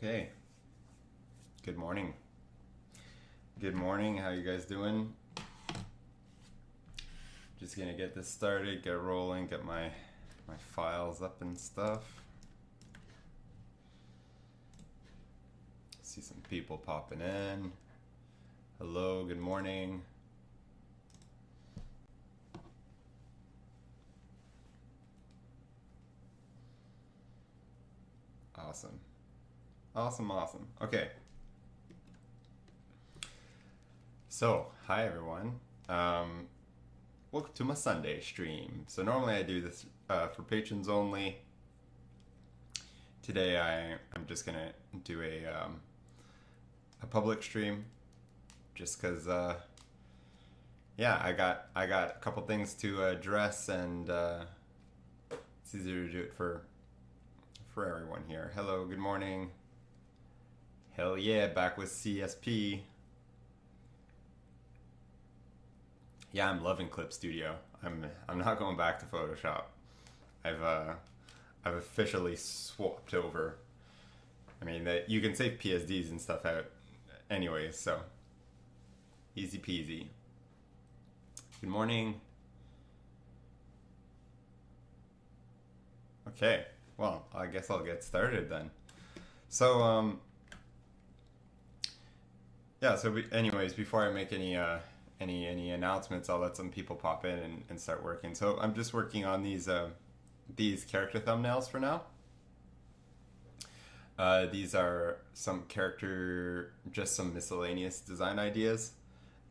Okay. Good morning. Good morning. How you guys doing? Just gonna get this started, get rolling, get my files up and stuff. See some people popping in. Hello, good morning. Awesome. Awesome. Okay. So, hi everyone. Welcome to my Sunday stream. So normally I do this for patrons only. Today I'm just gonna do a public stream, just because yeah, I got a couple things to address, and it's easier to do it for everyone here. Hello, good morning. Hell yeah, back with CSP. Yeah, I'm loving Clip Studio. I'm not going back to Photoshop. I've officially swapped over. I mean, you can save PSDs and stuff out anyways, so easy peasy. Good morning. Okay, well, I guess I'll get started then. So yeah, so anyways, before I make any announcements, I'll let some people pop in and start working. So I'm just working on these character thumbnails for now. These are some just some miscellaneous design ideas.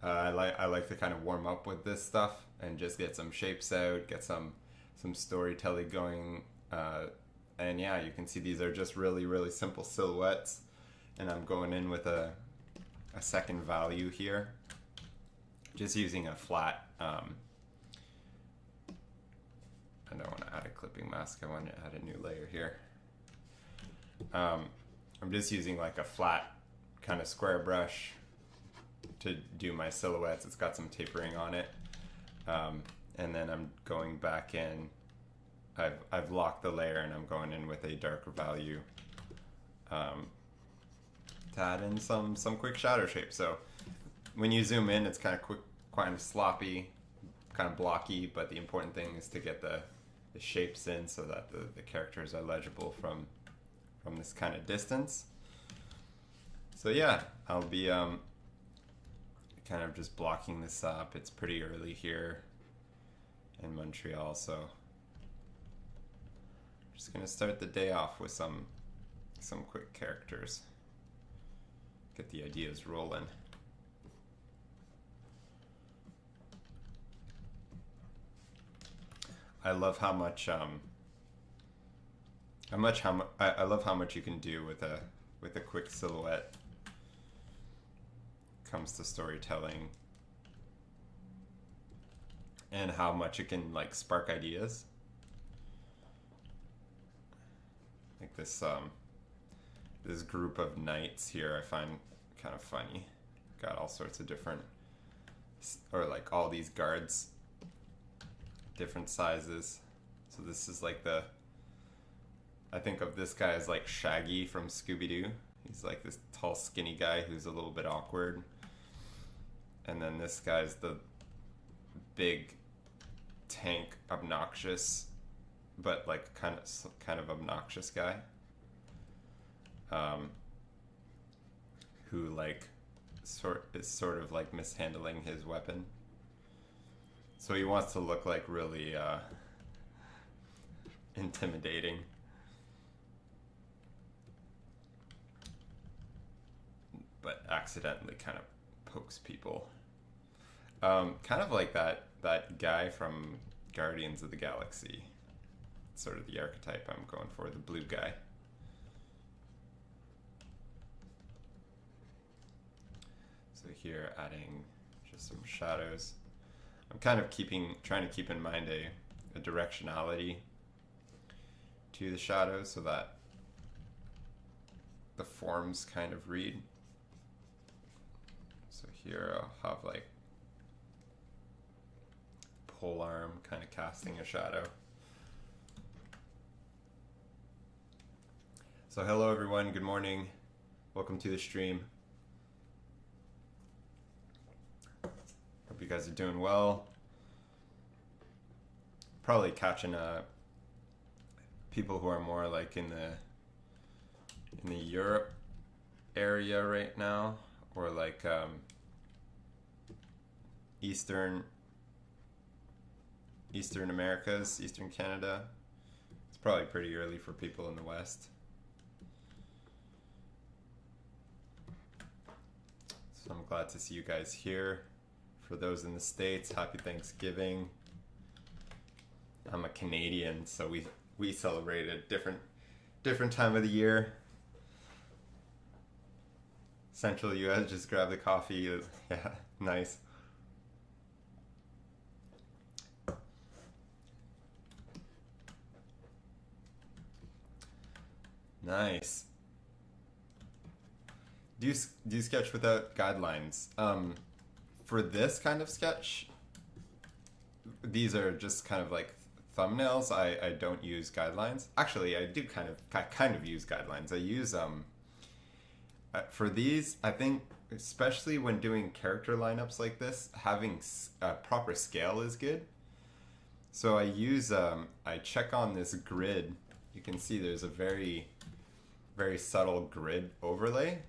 I like to kind of warm up with this stuff and just get some shapes out, get some storytelling going. And yeah, you can see these are just really simple silhouettes, and I'm going in with a second value here, just using a flat, I don't want to add a clipping mask, I want to add a new layer here. I'm just using like a flat kind of square brush to do my silhouettes. It's got some tapering on it, and then I'm going back in. I've locked the layer, and I'm going in with a darker value to add in some quick shadow shape. So when you zoom in, it's kind of quick, kind of sloppy, kind of blocky, but the important thing is to get the shapes in so that the characters are legible from this kind of distance. So yeah, I'll be kind of just blocking this up. It's pretty early here in Montreal, so I'm just gonna start the day off with some quick characters. Get the ideas rolling. I love how much I love how much you can do with a quick silhouette. Comes to storytelling, and how much it can like spark ideas. Like this group of knights here, I find kind of funny. Got all sorts of different, or like all these guards, different sizes. So this is like I think of this guy as like Shaggy from Scooby-Doo. He's like this tall, skinny guy who's a little bit awkward. And then this guy's the big, tank, obnoxious, but like kind of obnoxious guy. Who like is sort of like mishandling his weapon. So he wants to look like really intimidating. But accidentally kind of pokes people. Kind of like that guy from Guardians of the Galaxy. It's sort of the archetype I'm going for, the blue guy. So here, adding just some shadows. I'm kind of trying to keep in mind a directionality to the shadows so that the forms kind of read. So here I'll have like pole arm kind of casting a shadow. So hello everyone, good morning. Welcome to the stream. Hope you guys are doing well. Probably catching people who are more like in the Europe area right now, or like Eastern Americas, Eastern Canada. It's probably pretty early for people in the West. So I'm glad to see you guys here. For those in the States, happy Thanksgiving. I'm a Canadian, so we celebrate a different time of the year. Central US, just grab the coffee. Yeah, nice. Nice. Do you sketch without guidelines? For this kind of sketch, these are just kind of like thumbnails. I don't use guidelines. Actually, I do kind of use guidelines. I use for these, I think, especially when doing character lineups like this, having proper scale is good. So I use I check on this grid. You can see there's a very subtle grid overlay.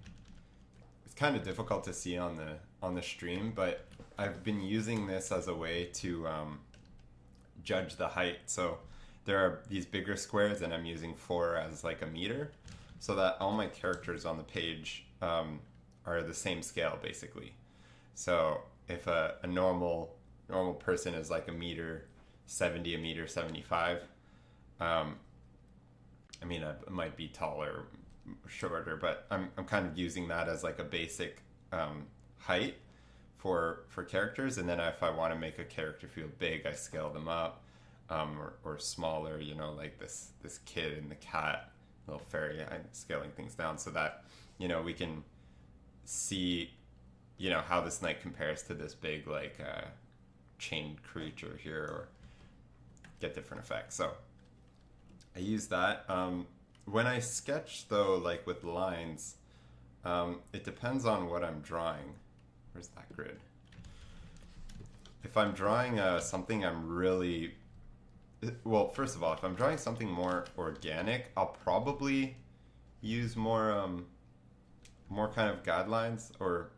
It's kind of difficult to see on the stream, but I've been using this as a way to judge the height. So there are these bigger squares, and I'm using 4 as like a meter, so that all my characters on the page are the same scale basically. So if a normal person is like a meter 70, a meter 75, I mean, I might be taller, shorter, but I'm kind of using that as like a basic height for characters. And then if I want to make a character feel big, I scale them up, or smaller, you know, like this kid and the cat, little fairy. I'm scaling things down so that, you know, we can see, you know, how this knight compares to this big like chained creature here, or get different effects. So I use that. When I sketch though, like with lines, it depends on what I'm drawing. Where's that grid? If I'm drawing something I'm really, well, first of all, if I'm drawing something more organic, I'll probably use more kind of guidelines, or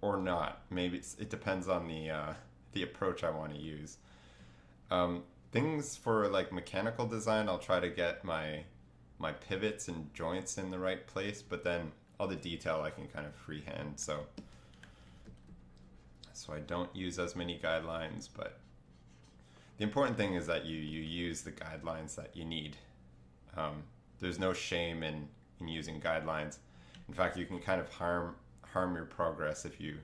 not. Maybe it depends on the approach I want to use. Things for like mechanical design, I'll try to get my pivots and joints in the right place, but then all the detail I can kind of freehand. So I don't use as many guidelines, but the important thing is that you use the guidelines that you need. There's no shame in using guidelines. In fact, you can kind of harm your progress if you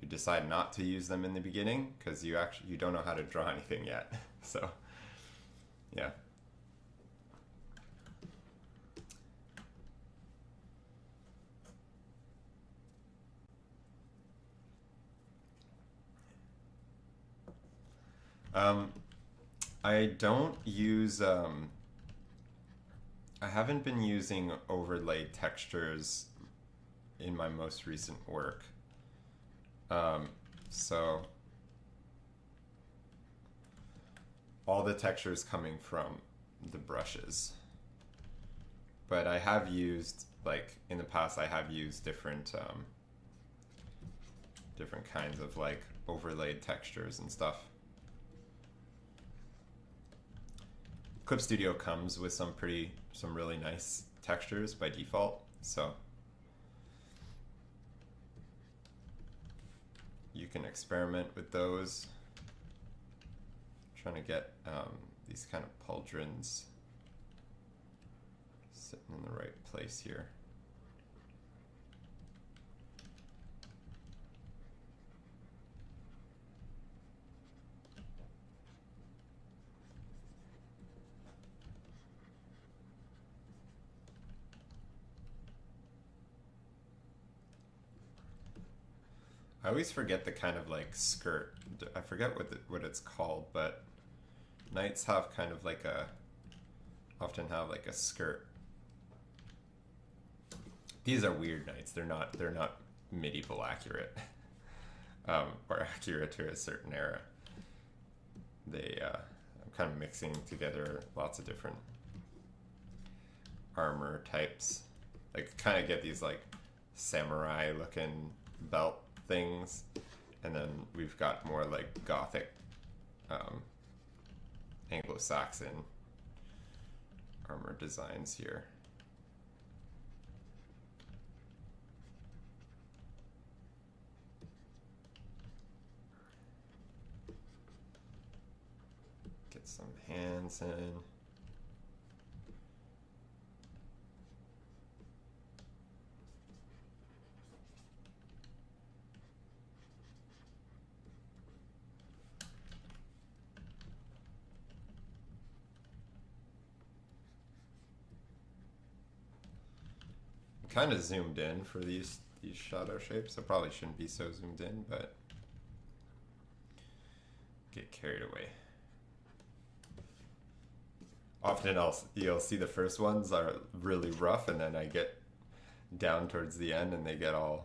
decide not to use them in the beginning, because you don't know how to draw anything yet. So yeah. I don't use I haven't been using overlay textures in my most recent work. So all the textures coming from the brushes. But I have used, like in the past, I have used different kinds of like overlaid textures and stuff. Clip Studio comes with some really nice textures by default, so you can experiment with those. Trying to get these kind of pauldrons sitting in the right place here. I always forget the kind of like skirt. I forget what it's called, but knights have kind of like often have like a skirt. These are weird knights. They're not medieval accurate, or accurate to a certain era. I'm kind of mixing together lots of different armor types. Like kind of get these like samurai looking belt things, and then we've got more like gothic, Anglo-Saxon armor designs here. Get some hands in. Kind of zoomed in for these shadow shapes. I probably shouldn't be so zoomed in, but get carried away. Often you'll see the first ones are really rough, and then I get down towards the end and they get a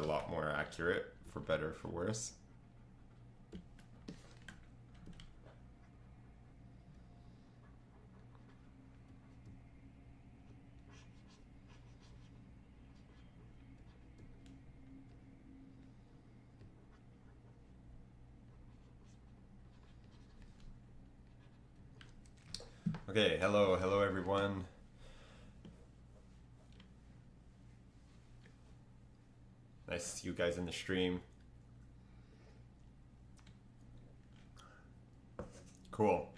lot more accurate, for better or for worse. Okay, hello everyone. Nice to see you guys in the stream. Cool.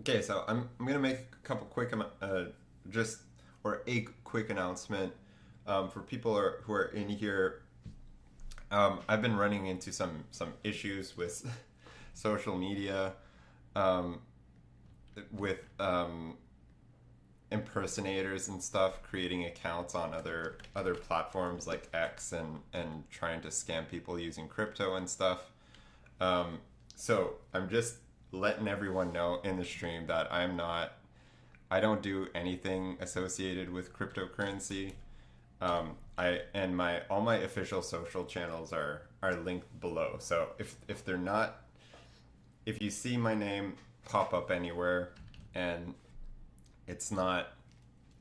Okay, so I'm gonna make a couple quick a quick announcement for people who are in here. I've been running into some issues with social media. With impersonators and stuff creating accounts on other platforms like X and trying to scam people using crypto and stuff. So I'm just letting everyone know in the stream that I don't do anything associated with cryptocurrency. All my official social channels are linked below. So if they're not, if you see my name pop up anywhere and it's not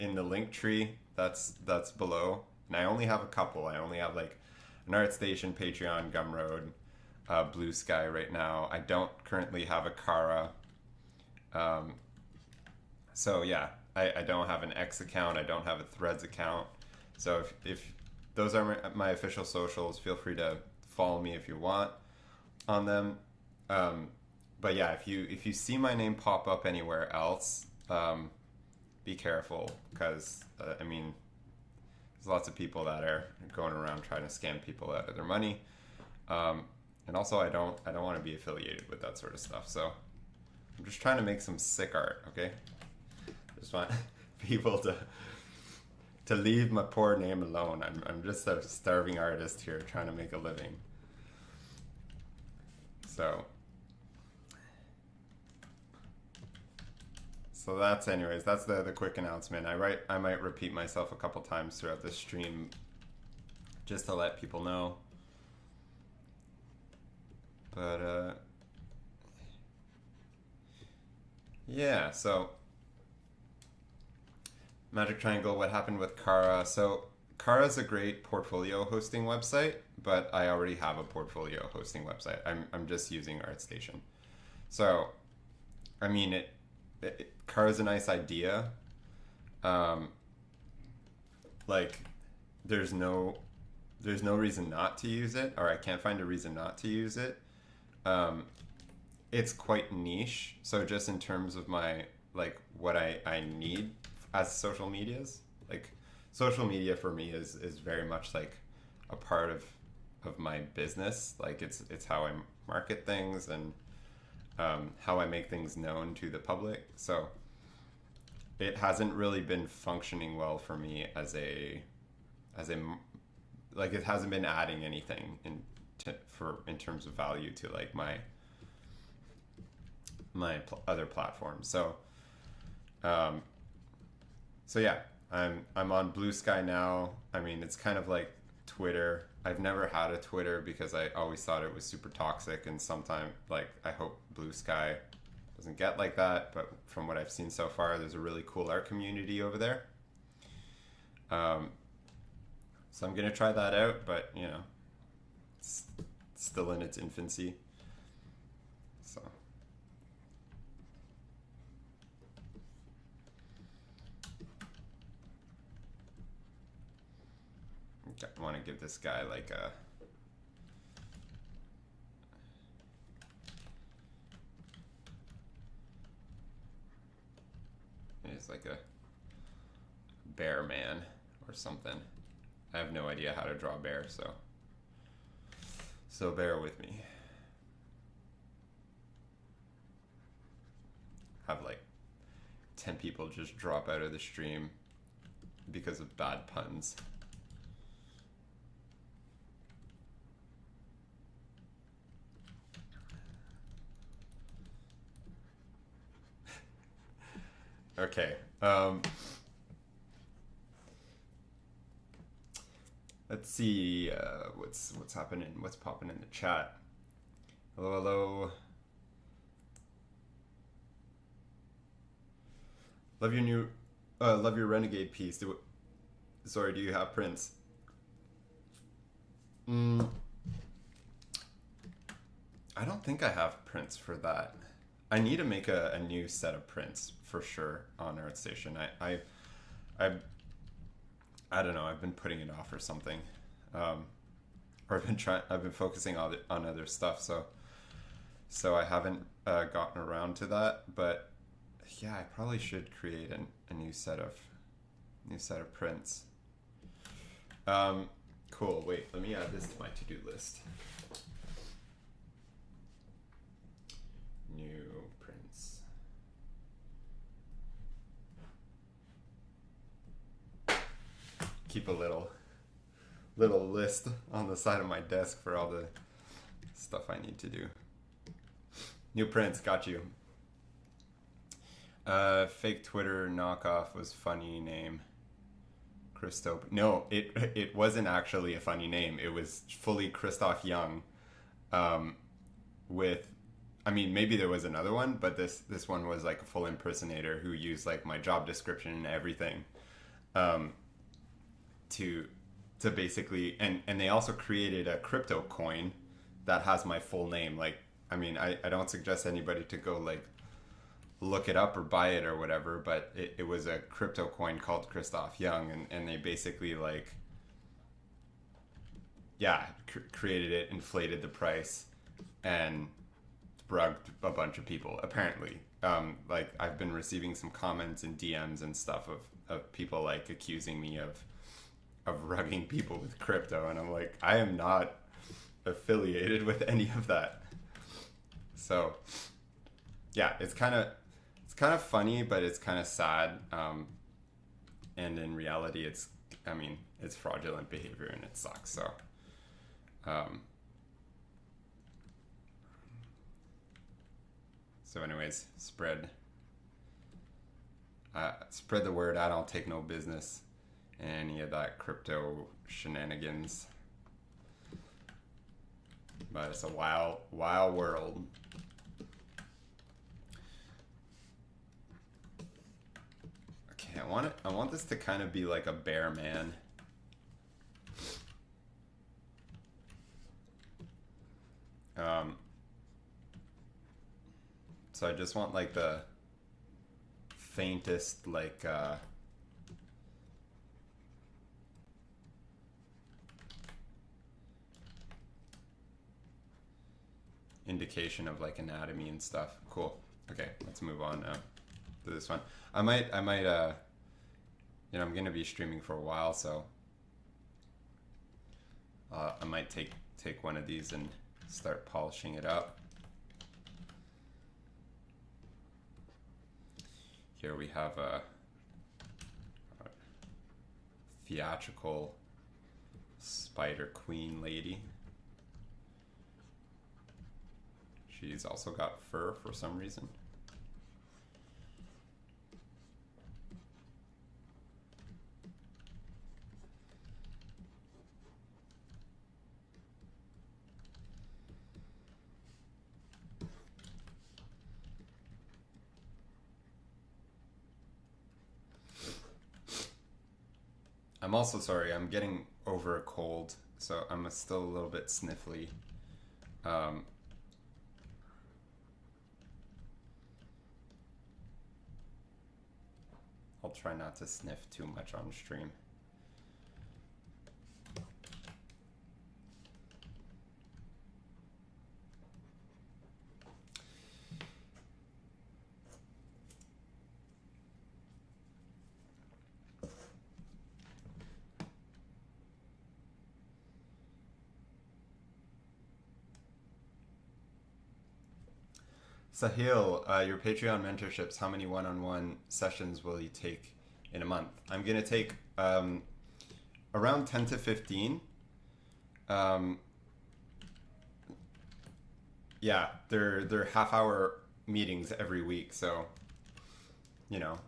in the link tree, that's below. And I only have a couple. I only have like an ArtStation, Patreon, Gumroad, Blue Sky right now. I don't currently have a Kara. So yeah, I don't have an X account. I don't have a Threads account. So if those are my official socials, feel free to follow me if you want on them. But yeah, if you see my name pop up anywhere else, be careful, because there's lots of people that are going around trying to scam people out of their money, and also I don't want to be affiliated with that sort of stuff. So I'm just trying to make some sick art, okay? I just want people to leave my poor name alone. I'm just a starving artist here trying to make a living. So that's the quick announcement. I might repeat myself a couple times throughout the stream just to let people know. But yeah, so Magic Triangle, what happened with Kara? So Kara's a great portfolio hosting website, but I already have a portfolio hosting website. I'm just using ArtStation. So I mean Kara's a nice idea. Like there's no reason not to use it, or I can't find a reason not to use it. It's quite niche, so just in terms of my what I need as social medias, like social media for me is very much like a part of my business. Like it's how I market things and how I make things known to the public. So it hasn't really been functioning well for me as a it hasn't been adding anything in terms of value to like my other platforms. So yeah, I'm on Blue Sky now. I mean, it's kind of like Twitter. I've never had a Twitter because I always thought it was super toxic, and sometimes like I hope Blue Sky doesn't get like that, but from what I've seen so far, there's a really cool art community over there. So I'm gonna try that out, but you know, it's still in its infancy. So I want to give this guy like a it's like a bear man or something. I have no idea how to draw bear, so bear with me. Have like 10 people just drop out of the stream because of bad puns. Okay. Let's see what's happening. What's popping in the chat? Hello, hello. Love your Renegade piece. Sorry, do you have prints? I don't think I have prints for that. I need to make a new set of prints for sure on ArtStation. I don't know. I've been putting it off or something, or I've been focusing on other stuff. So I haven't gotten around to that. But yeah, I probably should create a new set of prints. Cool. Wait, let me add this to my to-do list. New prints. Keep a little list on the side of my desk for all the stuff I need to do. New prints, got you. Fake Twitter knockoff was funny name. Christoph. No, it wasn't actually a funny name. It was fully Christoph Young. With, I mean, maybe there was another one, but this one was like a full impersonator who used like my job description and everything, to basically, and they also created a crypto coin that has my full name. Like, I mean, I don't suggest anybody to go like look it up or buy it or whatever, but it was a crypto coin called Christoph Young, and they basically like, yeah, created it, inflated the price, and rugged a bunch of people apparently. Like, I've been receiving some comments and DMs and stuff of people like accusing me of rugging people with crypto, and I'm like, I am not affiliated with any of that. So yeah, it's kind of funny, but it's kind of sad, and in reality it's fraudulent behavior and it sucks. So anyways, spread the word. I don't take no business in any of that crypto shenanigans, but it's a wild world. Okay, I want this to kind of be like a bear man. So I just want like the faintest like indication of like anatomy and stuff. Cool. Okay, let's move on now to this one. I might you know, I'm gonna be streaming for a while, so I might take one of these and start polishing it up. Here we have a theatrical spider queen lady. She's also got fur for some reason. I'm also sorry, I'm getting over a cold, so I'm still a little bit sniffly. Um, I'll try not to sniff too much on stream. Sahil, your Patreon mentorships, how many one-on-one sessions will you take in a month? I'm going to take around 10 to 15. Yeah, they're half-hour meetings every week, so, you know,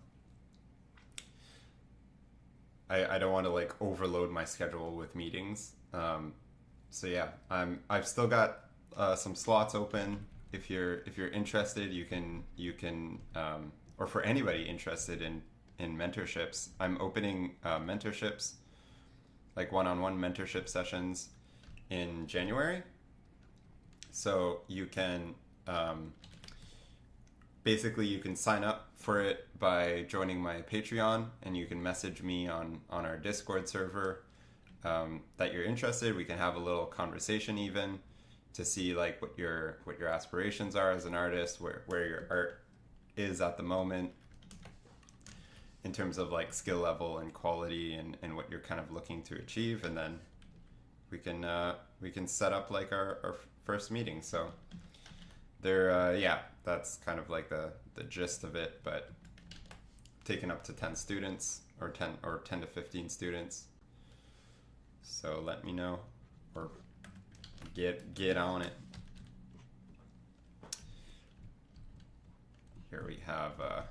I don't want to like overload my schedule with meetings. So yeah, I've still got some slots open. If you're interested, you can or for anybody interested in mentorships, I'm opening mentorships, like one-on-one mentorship sessions in January. So you can basically you can sign up for it by joining my Patreon, and you can message me on our Discord server that you're interested. We can have a little conversation even to see like what your aspirations are as an artist, where your art is at the moment in terms of like skill level and quality and what you're kind of looking to achieve, and then we can set up like our first meeting. So there yeah, that's kind of like the gist of it, but taking up to 10 students or 10 to 15 students. So let me know or get on it. Here we have a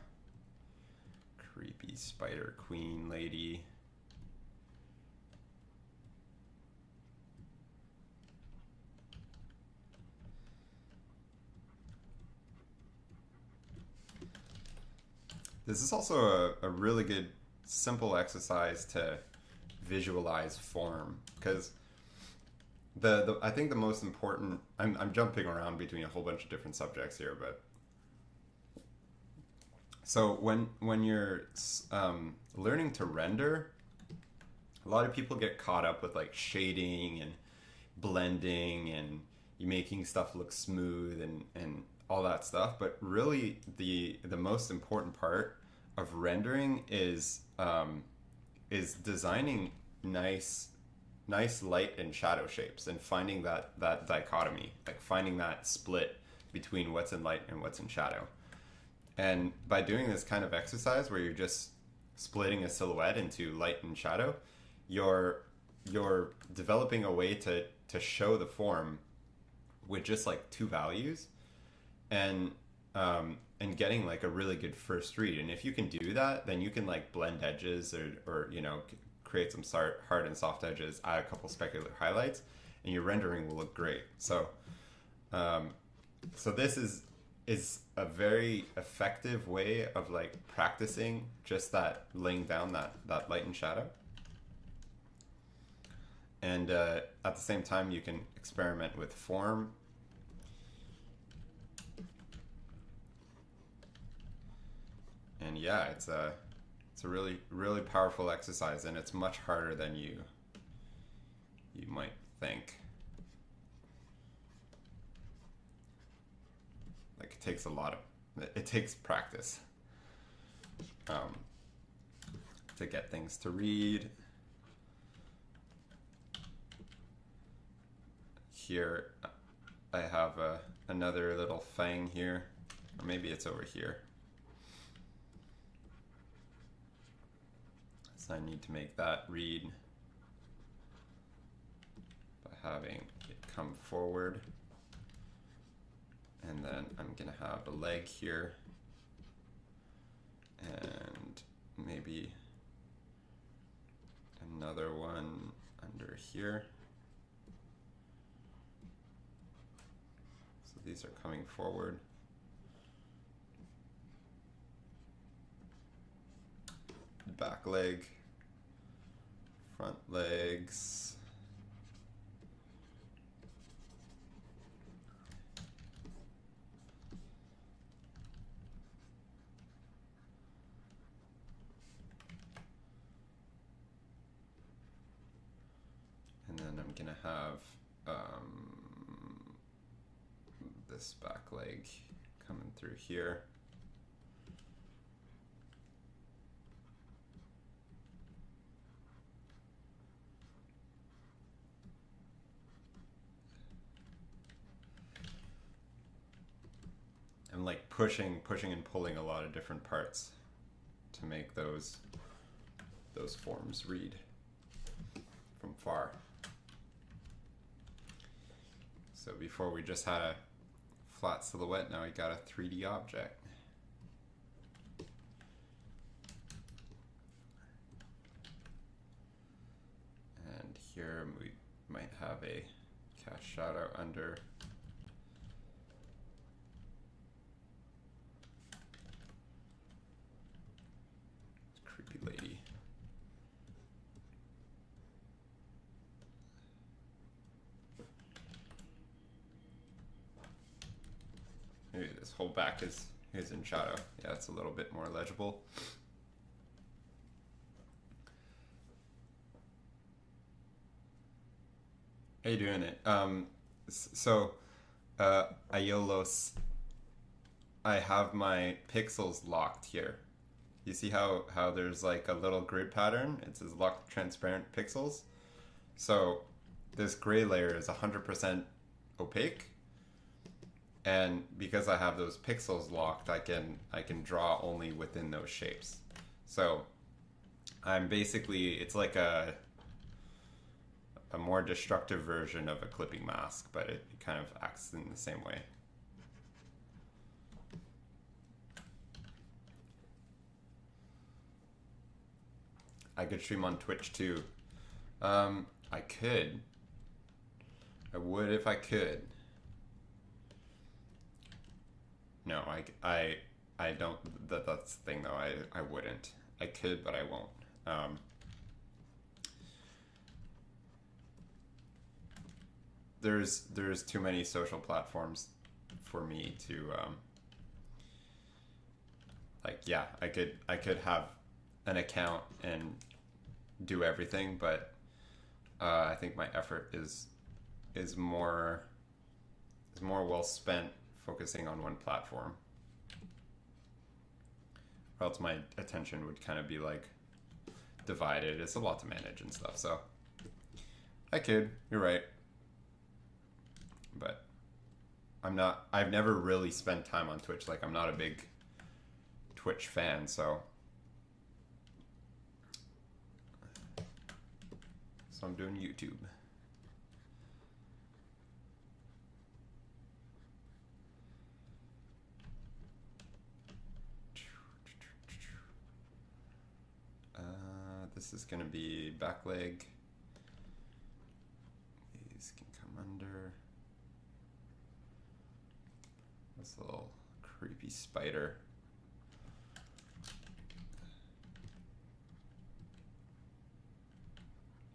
creepy spider queen lady. This is also a really good simple exercise to visualize form, because I think the most important, I'm jumping around between a whole bunch of different subjects here, but so when you're learning to render, a lot of people get caught up with like shading and blending and you making stuff look smooth and all that stuff, but really the most important part of rendering is designing nice light and shadow shapes and finding that dichotomy, like finding that split between what's in light and what's in shadow. And by doing this kind of exercise where you're just splitting a silhouette into light and shadow, you're developing a way to show the form with just like two values, and getting like a really good first read. And if you can do that, then you can like blend edges or you know, create some hard and soft edges, add a couple specular highlights, and your rendering will look great. So so this is a very effective way of like practicing just that, laying down that light and shadow. And at the same time, you can experiment with form. And yeah, it's a really powerful exercise, and it's much harder than you might think. Like it takes practice to get things to read. Here I have another little fang here, or maybe it's over here. So I need to make that read by having it come forward. And then I'm gonna have a leg here and maybe another one under here. So these are coming forward. The back leg front legs. And then I'm gonna have this back leg coming through here. I'm like pushing and pulling a lot of different parts to make those forms read from far. So before we just had a flat silhouette, now we got a 3D object. And here we might have a cast shadow under. Creepy lady. Maybe this whole back is in shadow. Yeah, it's a little bit more legible. How you doing it? Aiolos, I have my pixels locked here. You see how there's like a little grid pattern? It says locked transparent pixels. So this gray layer is 100% opaque. And because I have those pixels locked, I can draw only within those shapes. So I'm basically, it's like a more destructive version of a clipping mask, but it kind of acts in the same way. I could stream on Twitch too. I could. I would if I could. No, I don't. That's the thing though. I wouldn't. I could, but I won't. There's too many social platforms for me to like, yeah, I could have an account and do everything, but I think my effort is more well spent focusing on one platform, or else my attention would kind of be like divided. It's a lot to manage and stuff, so I could, you're right, but I've never really spent time on Twitch. Like, I'm not a big Twitch fan, so I'm doing YouTube. This is going to be back leg. These can come under. This little creepy spider.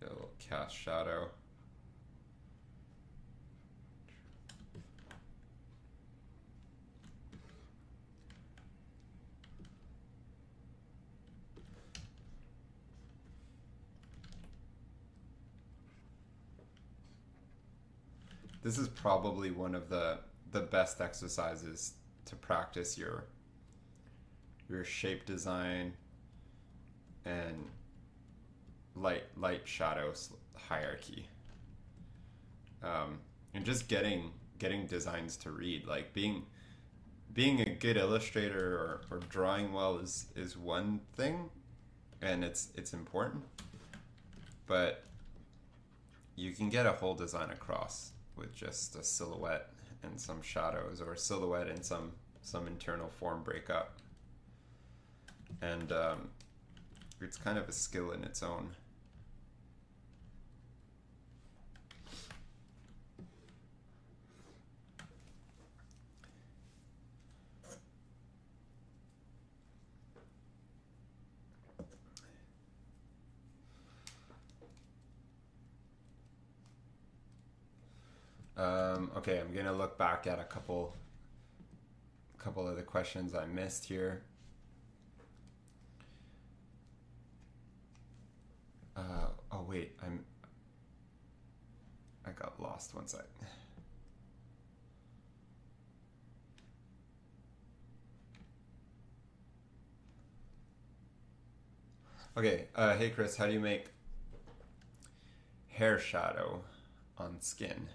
Get a little cast shadow. This is probably one of the best exercises to practice your shape design and light shadows hierarchy, and just getting designs to read. Like, being a good illustrator or drawing well is one thing, and it's important, but you can get a whole design across with just a silhouette and some shadows, or a silhouette and some internal form breakup. And it's kind of a skill in its own. Okay, I'm gonna look back at a couple of the questions I missed here. Oh wait, I got lost one sec. Okay, hey Chris, how do you make hair shadow on skin?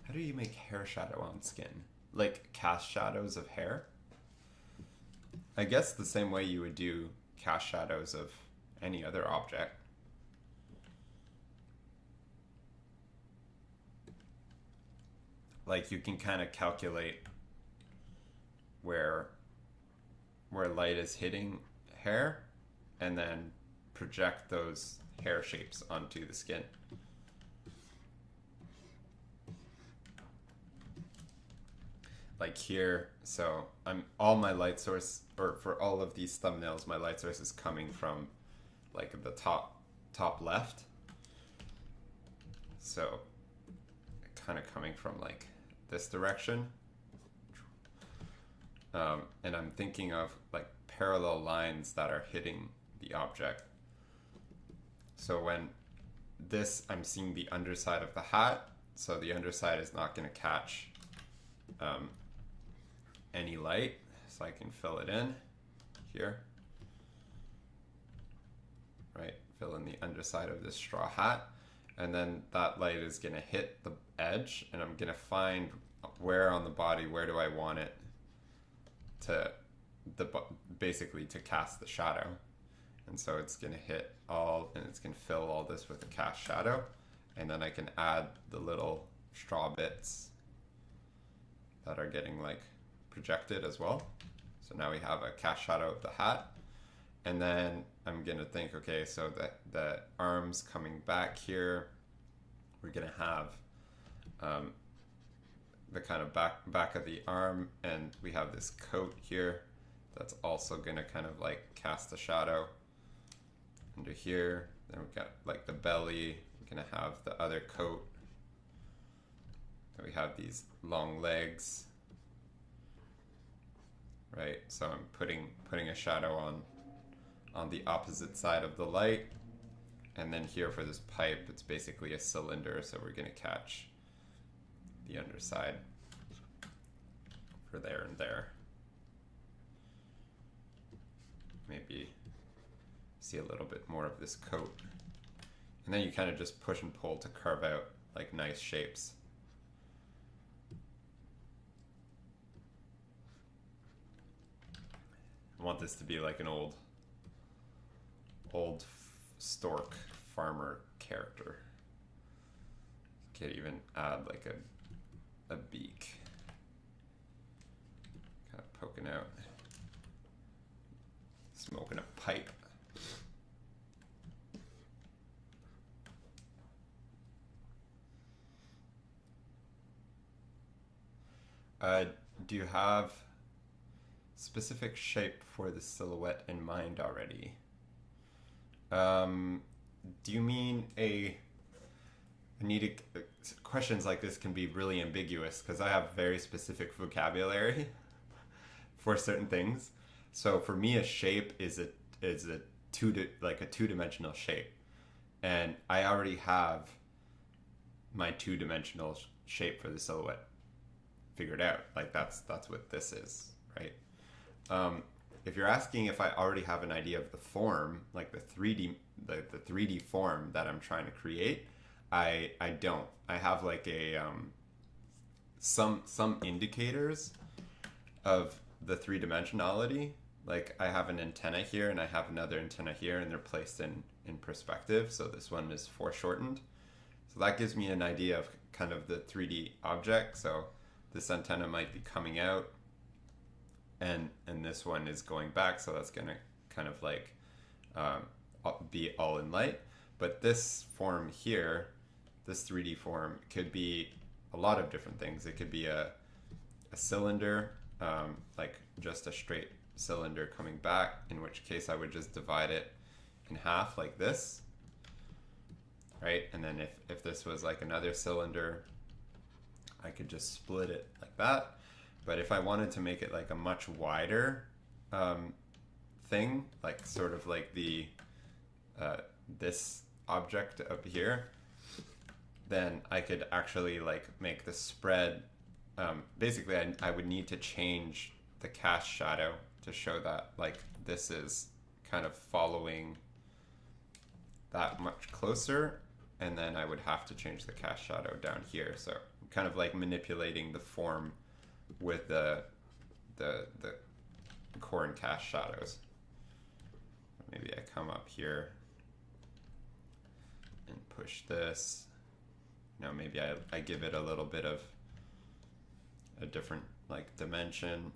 How do you make hair shadow on skin? Like cast shadows of hair? I guess the same way you would do cast shadows of any other object. Like you can kind of calculate where light is hitting hair and then project those hair shapes onto the skin. Like here, so all my light source, or for all of these thumbnails, my light source is coming from like the top left. So kind of coming from like this direction. And I'm thinking of like parallel lines that are hitting the object. So when this, I'm seeing the underside of the hat, so the underside is not going to catch any light, so I can fill it in here, right? Fill in the underside of this straw hat, and then that light is going to hit the edge, and I'm going to find where on the body, where do I want it to, basically to cast the shadow. And so it's going to hit all, and it's going to fill all this with a cast shadow, and then I can add the little straw bits that are getting like projected as well. So now we have a cast shadow of the hat, and then I'm gonna think, okay, so the arms coming back here, we're gonna have the kind of back of the arm, and we have this coat here that's also gonna kind of like cast a shadow under here. Then we've got like the belly, we're gonna have the other coat, then we have these long legs, right? So I'm putting a shadow on the opposite side of the light, and then here for this pipe, it's basically a cylinder, so we're gonna catch the underside for there and there. Maybe see a little bit more of this coat, and then you kind of just push and pull to carve out like nice shapes. I want this to be like an old stork farmer character. Could even add like a beak, kind of poking out, smoking a pipe. Do you have specific shape for the silhouette in mind already? Do you mean questions like this can be really ambiguous because I have very specific vocabulary for certain things. So for me, a shape is a two-dimensional shape, and I already have my two-dimensional shape for the silhouette figured out. Like that's what this is, right? If you're asking if I already have an idea of the form, like the 3D form that I'm trying to create, I don't. I have like some indicators of the three-dimensionality. Like I have an antenna here and I have another antenna here, and they're placed in perspective. So this one is foreshortened. So that gives me an idea of kind of the 3D object. So this antenna might be coming out, and this one is going back, so that's gonna kind of like be all in light. But this form here, this 3D form, could be a lot of different things. It could be a cylinder, like just a straight cylinder coming back, in which case I would just divide it in half like this. right? And then if this was like another cylinder, I could just split it like that. But if I wanted to make it like a much wider thing, like sort of like the this object up here, then I could actually like make the spread. Basically, I would need to change the cast shadow to show that like this is kind of following that much closer, and then I would have to change the cast shadow down here. So I'm kind of like manipulating the form with the core and cast shadows. Maybe I come up here and push this. Now maybe I give it a little bit of a different like dimension.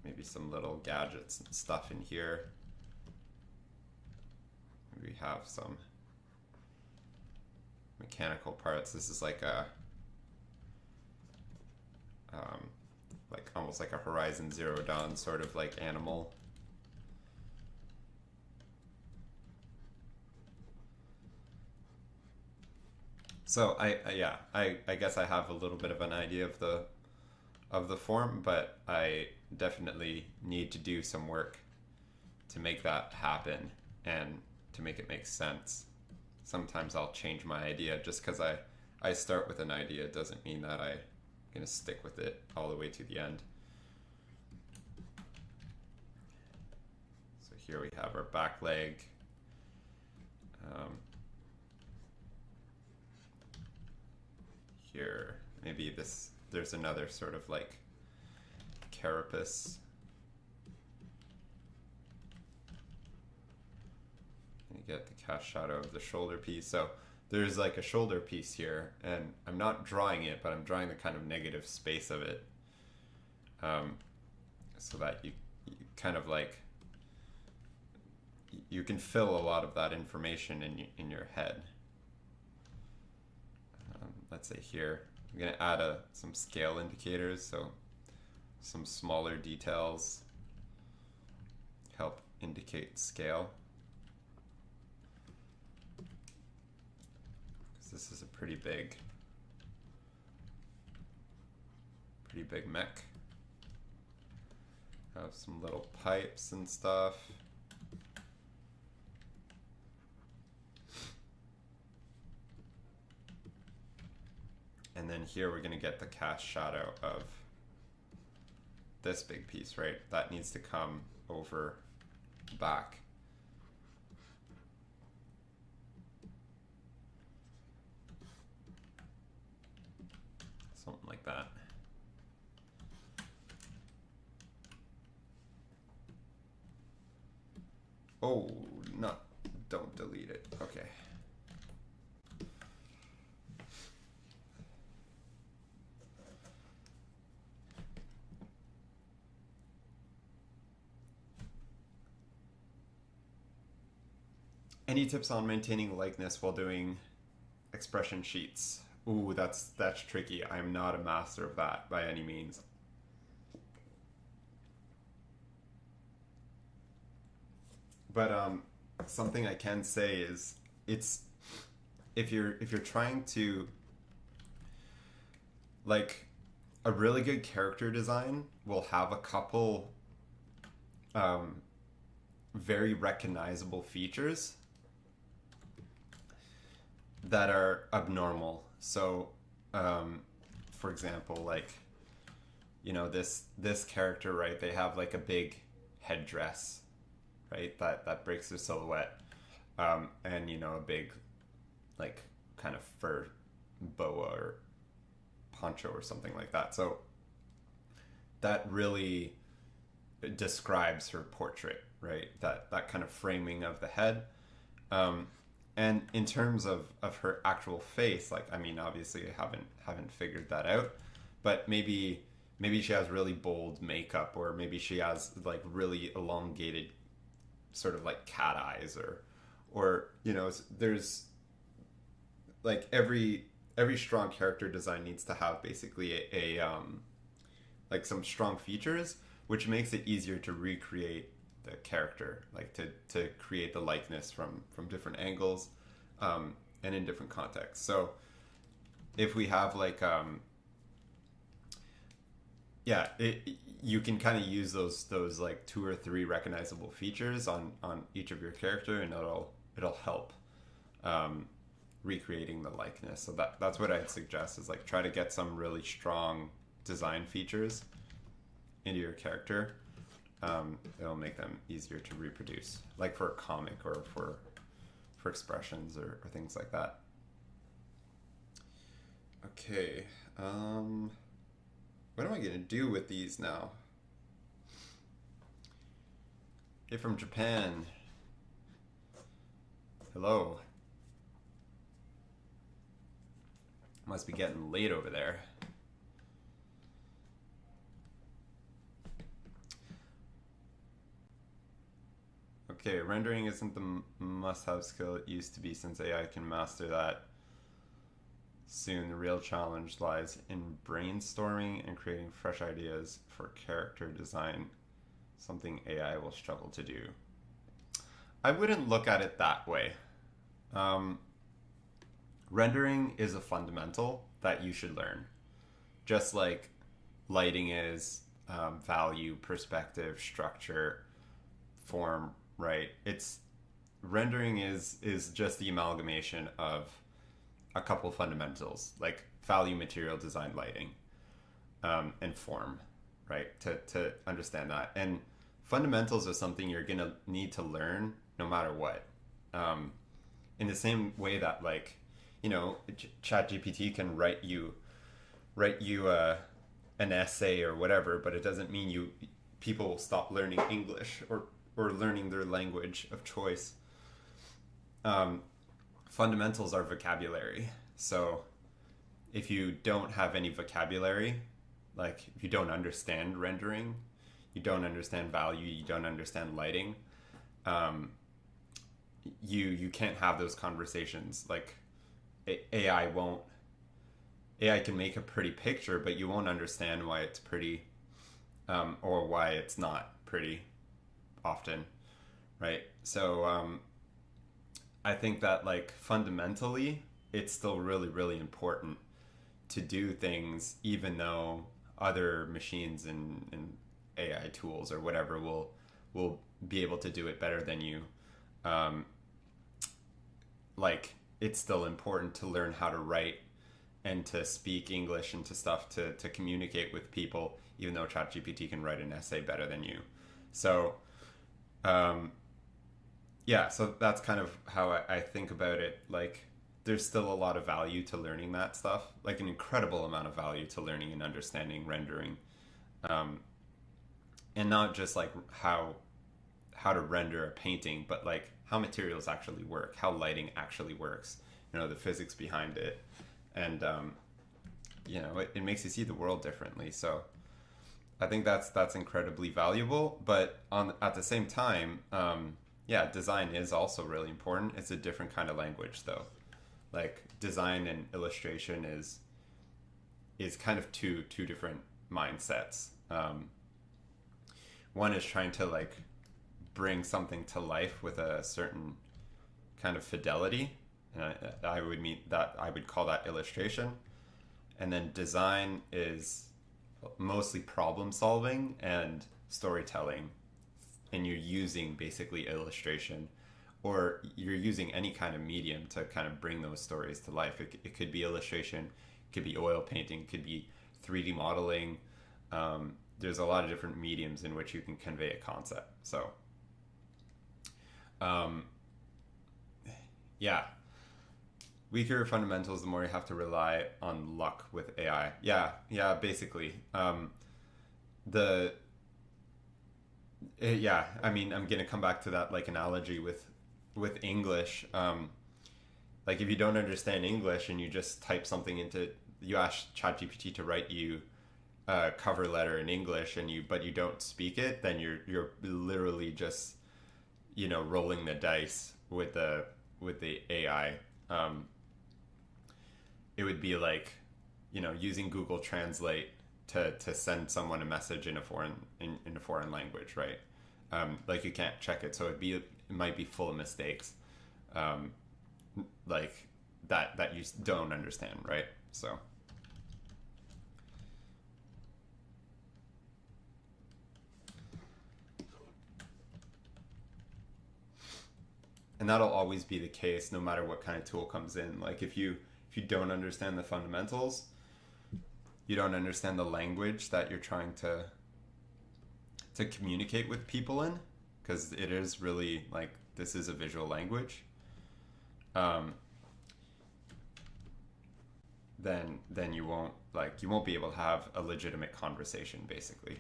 Maybe some little gadgets and stuff in here. We have some mechanical parts. This is like a like almost like a Horizon Zero Dawn sort of like animal. So I guess I have a little bit of an idea of the form, but I definitely need to do some work to make that happen and to make it make sense. Sometimes I'll change my idea. Just because I start with an idea doesn't mean that I'm going to stick with it all the way to the end. So here we have our back leg. Here, maybe there's another sort of like carapace. You get the cast shadow of the shoulder piece. So there's like a shoulder piece here, and I'm not drawing it, but I'm drawing the kind of negative space of it, so that you kind of like you can fill a lot of that information in your head. Let's say here I'm going to add some scale indicators, so some smaller details help indicate scale. This is a pretty big mech. Have some little pipes and stuff. And then here we're going to get the cast shadow of this big piece, right? That needs to come over back. Something like that. Oh, no, don't delete it. Okay. Any tips on maintaining likeness while doing expression sheets? Ooh, that's tricky. I'm not a master of that by any means. But something I can say is if you're trying to, like, a really good character design will have a couple very recognizable features that are abnormal. So, for example, like, you know, this character, right? They have like a big headdress, right? That breaks their silhouette, and you know, a big, like, kind of fur boa or poncho or something like that. So that really describes her portrait, right? That kind of framing of the head. And in terms of her actual face, like, I mean, obviously I haven't figured that out, but maybe she has really bold makeup, or maybe she has like really elongated sort of like cat eyes, or you know, there's like every strong character design needs to have basically a like some strong features, which makes it easier to recreate the character, like to create the likeness from different angles. and in different contexts. So if we have like you can kind of use those like 2 or 3 recognizable features on each of your character, and it'll help recreating the likeness. So that's what I'd suggest, is like try to get some really strong design features into your character. It'll make them easier to reproduce, like for a comic or for expressions or things like that. Okay, what am I gonna do with these now? Hey, from Japan. Hello. Must be getting late over there. Okay, rendering isn't the must-have skill it used to be, since AI can master that soon. The real challenge lies in brainstorming and creating fresh ideas for character design, something AI will struggle to do. I wouldn't look at it that way. Rendering is a fundamental that you should learn, just like lighting is, value, perspective, structure, form, right? It's rendering is just the amalgamation of a couple fundamentals, like value, material, design, lighting, and form, right? To understand that. And fundamentals are something you're gonna need to learn no matter what. In the same way that, like, you know, ChatGPT can write you an essay or whatever, but it doesn't mean people will stop learning English or learning their language of choice. Fundamentals are vocabulary. So if you don't have any vocabulary, like if you don't understand rendering, you don't understand value, you don't understand lighting, you can't have those conversations. Like AI can make a pretty picture, but you won't understand why it's pretty, or why it's not pretty often, right? So I think that, like, fundamentally it's still really, really important to do things, even though other machines and AI tools or whatever will be able to do it better than you. Like, it's still important to learn how to write and to speak English and to stuff to communicate with people, even though ChatGPT can write an essay better than you. So so that's kind of how I think about it. Like, there's still a lot of value to learning that stuff, like an incredible amount of value to learning and understanding rendering, and not just like how to render a painting, but like how materials actually work, how lighting actually works, you know, the physics behind it. And you know, it makes you see the world differently. So I think that's incredibly valuable. But at the same time, design is also really important. It's a different kind of language, though. Like, design and illustration is kind of two different mindsets. One is trying to, like, bring something to life with a certain kind of fidelity, and I would call that illustration. And then design is mostly problem solving and storytelling, and you're using basically illustration, or you're using any kind of medium to kind of bring those stories to life. It could be illustration, it could be oil painting, it could be 3D modeling. There's a lot of different mediums in which you can convey a concept. So weaker fundamentals, the more you have to rely on luck with AI. Basically. I mean, I'm gonna come back to that, like, analogy with English. Like, if you don't understand English and you just type something you ask ChatGPT to write you a cover letter in English, but you don't speak it, then you're literally just, you know, rolling the dice with the AI. It would be like, you know, using Google Translate to send someone a message in a foreign language, right? Like, you can't check it, so it might be full of mistakes. like that you don't understand, right? So and that'll always be the case no matter what kind of tool comes in. Like if you don't understand the fundamentals, you don't understand the language that you're trying to communicate with people in, because it is really like this is a visual language. um, then you won't be able to have a legitimate conversation, basically,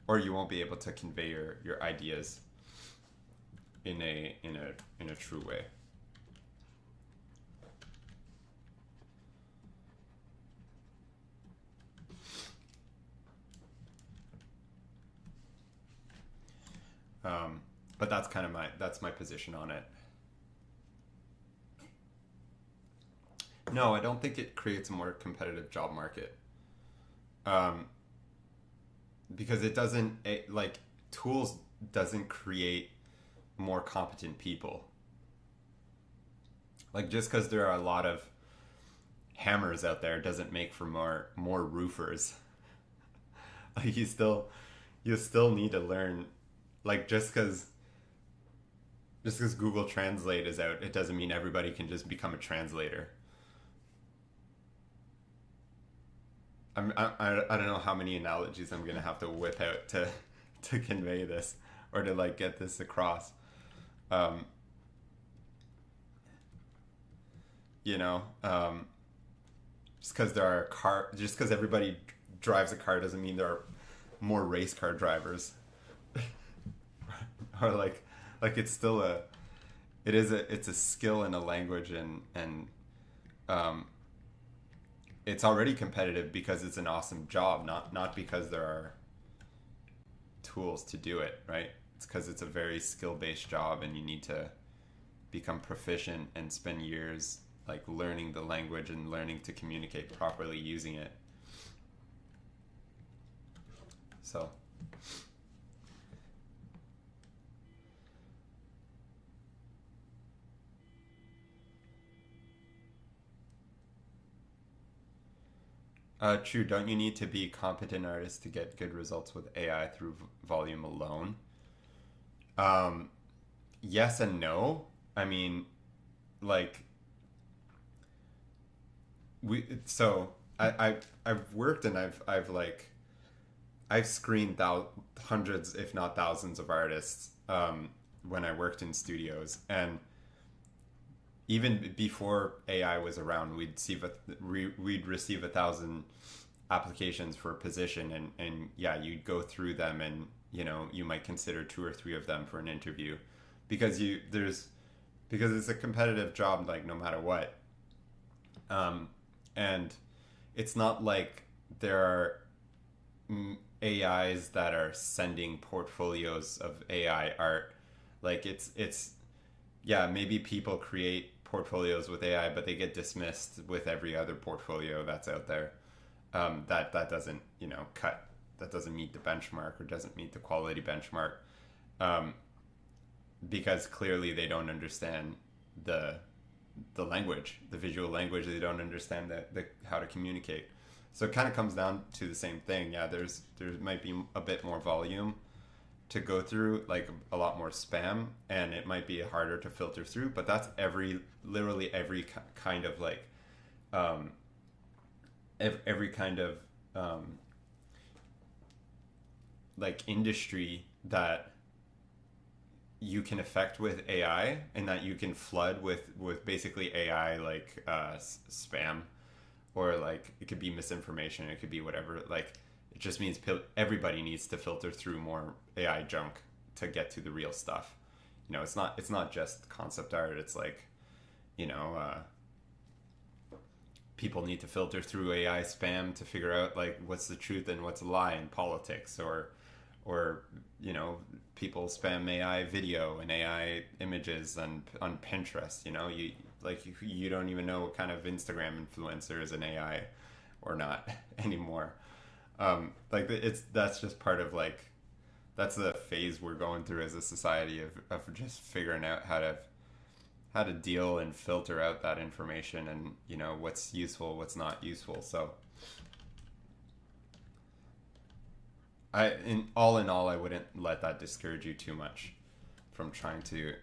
or you won't be able to convey your ideas in a true way. But that's kind of my position on it. No, I don't think it creates a more competitive job market. Um, because like tools doesn't create more competent people. Like just because there are a lot of hammers out there doesn't make for more roofers. Like you still need to learn. Like just because Google Translate is out, it doesn't mean everybody can just become a translator. I don't know how many analogies I'm gonna have to whip out to convey this, or to like get this across. Um, you know, just because everybody drives a car doesn't mean there are more race car drivers. Or like it's a skill in a language, and um, it's already competitive because it's an awesome job, not because there are tools to do it, right? It's because it's a very skill-based job, and you need to become proficient and spend years like learning the language and learning to communicate properly using it. So true. Don't you need to be competent artists to get good results with AI through volume alone? Um, yes and no. I mean, like I've worked, and I've screened hundreds, if not thousands, of artists when I worked in studios, and even before AI was around, we'd receive 1,000 applications for a position, and yeah, you'd go through them, and you might consider two or three of them for an interview, because because it's a competitive job, like no matter what. And it's not like there are AIs that are sending portfolios of AI art. Like it's yeah, maybe people create portfolios with AI, but they get dismissed with every other portfolio that's out there. That doesn't cut, that doesn't meet the benchmark, or doesn't meet the quality benchmark, um, because clearly they don't understand the language, the visual language. They don't understand the how to communicate. So it kind of comes down to the same thing. Yeah, there might be a bit more volume to go through, like a lot more spam, and it might be harder to filter through. But that's literally every kind of um, every kind of like industry that you can affect with AI, and that you can flood with basically AI, like spam, or like it could be misinformation, it could be whatever. Like it just means everybody needs to filter through more AI junk to get to the real stuff. It's not just concept art. It's like, you know, people need to filter through AI spam to figure out like what's the truth and what's a lie in politics, or people spam AI video and AI images on Pinterest. You don't even know what kind of Instagram influencer is an AI or not anymore. That's just part of like that's the phase we're going through as a society of just figuring out how to deal and filter out that information, and what's useful, what's not useful. So in all, I wouldn't let that discourage you too much from trying to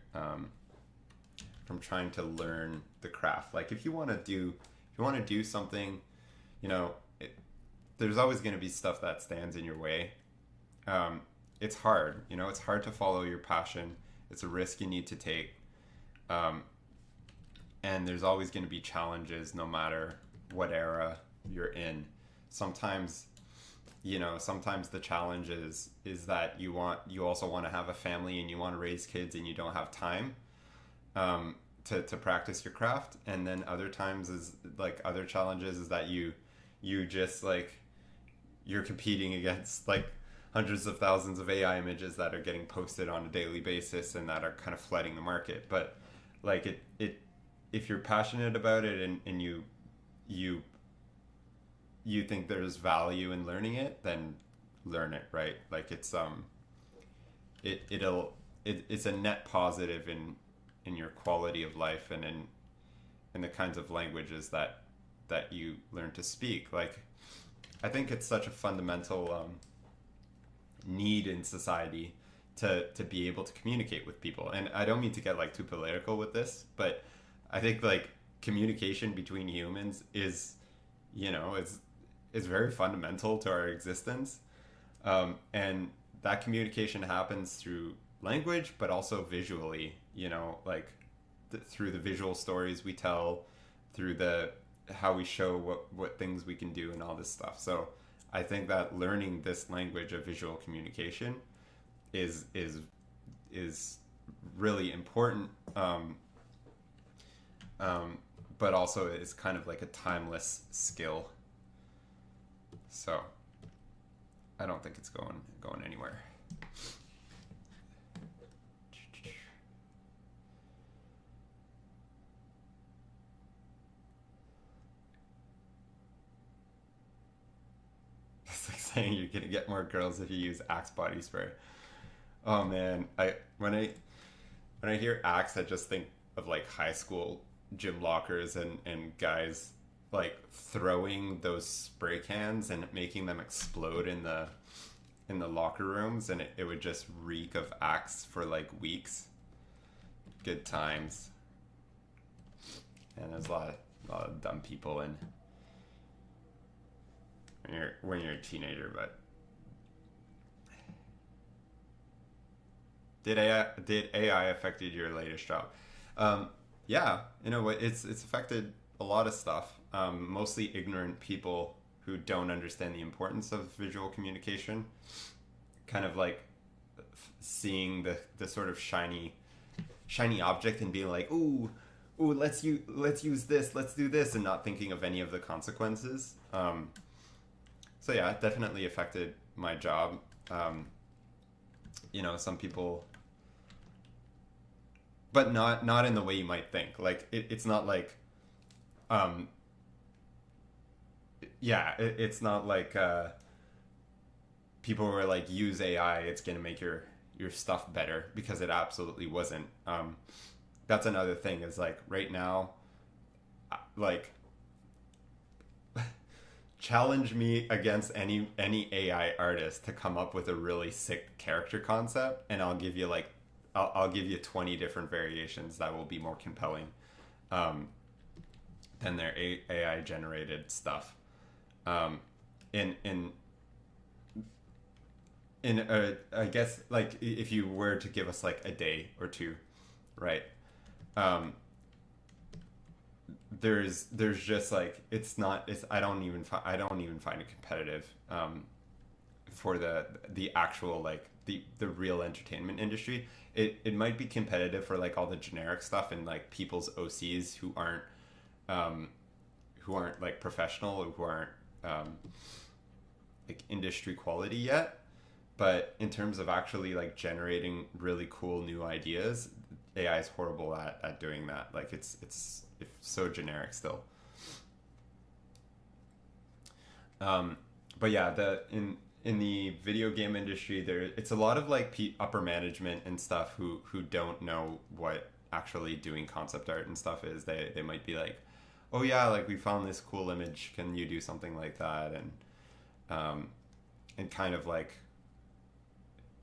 learn the craft. Like if you want to do something, you know, it, there's always going to be stuff that stands in your way. It's hard, it's hard to follow your passion. It's a risk you need to take. And there's always going to be challenges no matter what era you're in. Sometimes, sometimes the challenge is that you also want to have a family and you want to raise kids and you don't have time to practice your craft. And then other times other challenges is that you just you're competing against hundreds of thousands of AI images that are getting posted on a daily basis and that are kind of flooding the market. But if you're passionate about it and you think there's value in learning it, then learn it, right? It's a net positive in your quality of life and in the kinds of languages that you learn to speak. I think it's such a fundamental need in society to be able to communicate with people. And I don't mean to get too political with this, but I think communication between humans is very fundamental to our existence. And that communication happens through language, but also visually, through the visual stories we tell, through how we show what things we can do and all this stuff. So I think that learning this language of visual communication is really important, but also is kind of a timeless skill. So I don't think it's going anywhere. Saying you're gonna get more girls if you use Axe body spray. Oh man, when I hear Axe, I just think of high school gym lockers and guys throwing those spray cans and making them explode in the locker rooms, and it would just reek of Axe for weeks. Good times. And there's a lot of dumb people in when you're a teenager. But did AI affected your latest job? Yeah, it's affected a lot of stuff. Mostly ignorant people who don't understand the importance of visual communication, kind of seeing the sort of shiny object and being ooh, let's use this, let's do this, and not thinking of any of the consequences. So yeah, it definitely affected my job. Some people, but not in the way you might think. It's not it's not people were use AI, it's gonna make your stuff better, because it absolutely wasn't. That's another thing is right now, challenge me against any AI artist to come up with a really sick character concept, and I'll give you I'll give you 20 different variations that will be more compelling than their AI generated stuff. I guess if you were to give us a day or two, right? There's just I don't even find it competitive for the actual the real entertainment industry. It might be competitive for all the generic stuff and people's OCs who aren't professional, or who aren't industry quality yet. But in terms of actually generating really cool new ideas, AI is horrible at doing that. It's so generic still. But yeah, in the video game industry, it's a lot of like upper management and stuff who don't know what actually doing concept art and stuff is. They might be like, oh yeah, like we found this cool image, can you do something like that? And kind of like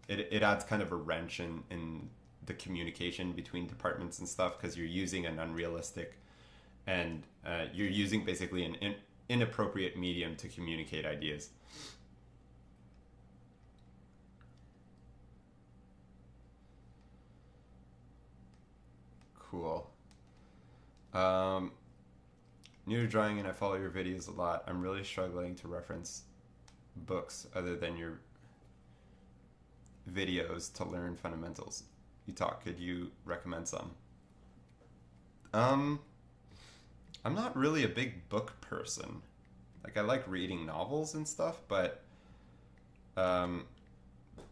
it adds kind of a wrench in the communication between departments and stuff, because you're using an unrealistic and you're using basically an inappropriate medium to communicate ideas. Cool. Um, New to drawing and I follow your videos a lot. I'm really struggling to reference books other than your videos to learn fundamentals. Could you recommend some? Um, I'm not really a big book person. Like I like reading novels and stuff, but um,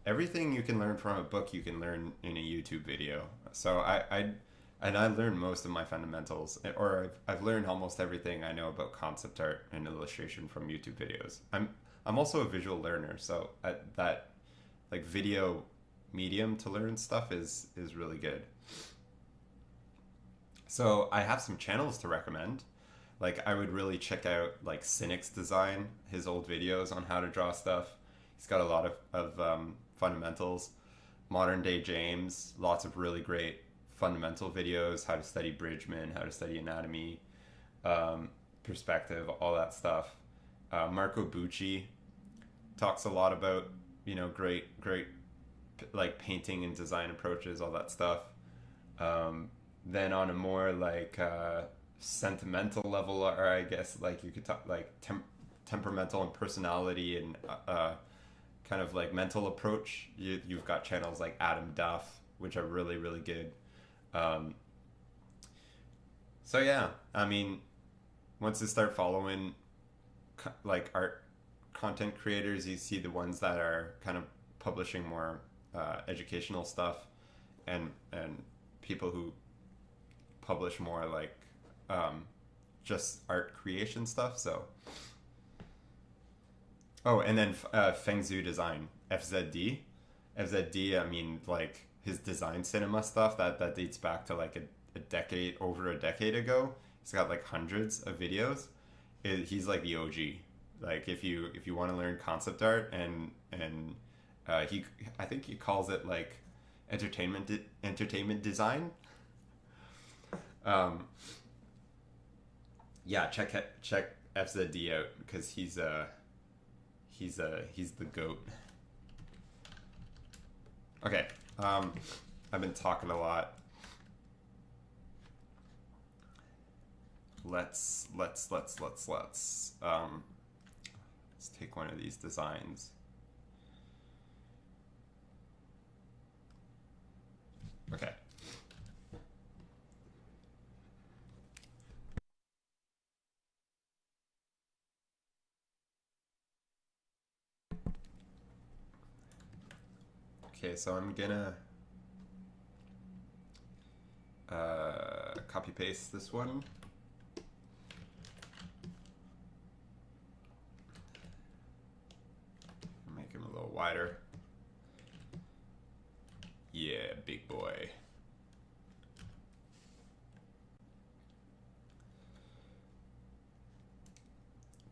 everything you can learn from a book you can learn in a YouTube video. So I learned most of my fundamentals, or I've learned almost everything I know about concept art and illustration from YouTube videos. I'm also a visual learner, so that like video medium to learn stuff is really good. So I have some channels to recommend. Like I would really check out like Cynic's design, his old videos on how to draw stuff. He's got a lot of fundamentals. Modern Day James, lots of really great fundamental videos, how to study Bridgman, how to study anatomy, perspective, all that stuff. Marco Bucci talks a lot about, great like painting and design approaches, all that stuff. Then on a more like sentimental level, or I guess like you could talk like temperamental and personality and kind of like mental approach. You've got channels like Adam Duff, which are really, really good. So yeah, I mean, once you start following like art content creators, you see the ones that are kind of publishing more educational stuff, and people who publish more like just art creation stuff. So and then Feng Zhu Design, FZD. I mean, like his design cinema stuff that dates back to like over a decade ago. He's got like hundreds of videos. He's like the OG. Like if you want to learn concept art and I think he calls it like entertainment design. Yeah, check FZD out, because he's the GOAT. Okay, I've been talking a lot. Let's take one of these designs. Okay. Okay, so I'm gonna copy paste this one. Make him a little wider. Yeah, big boy.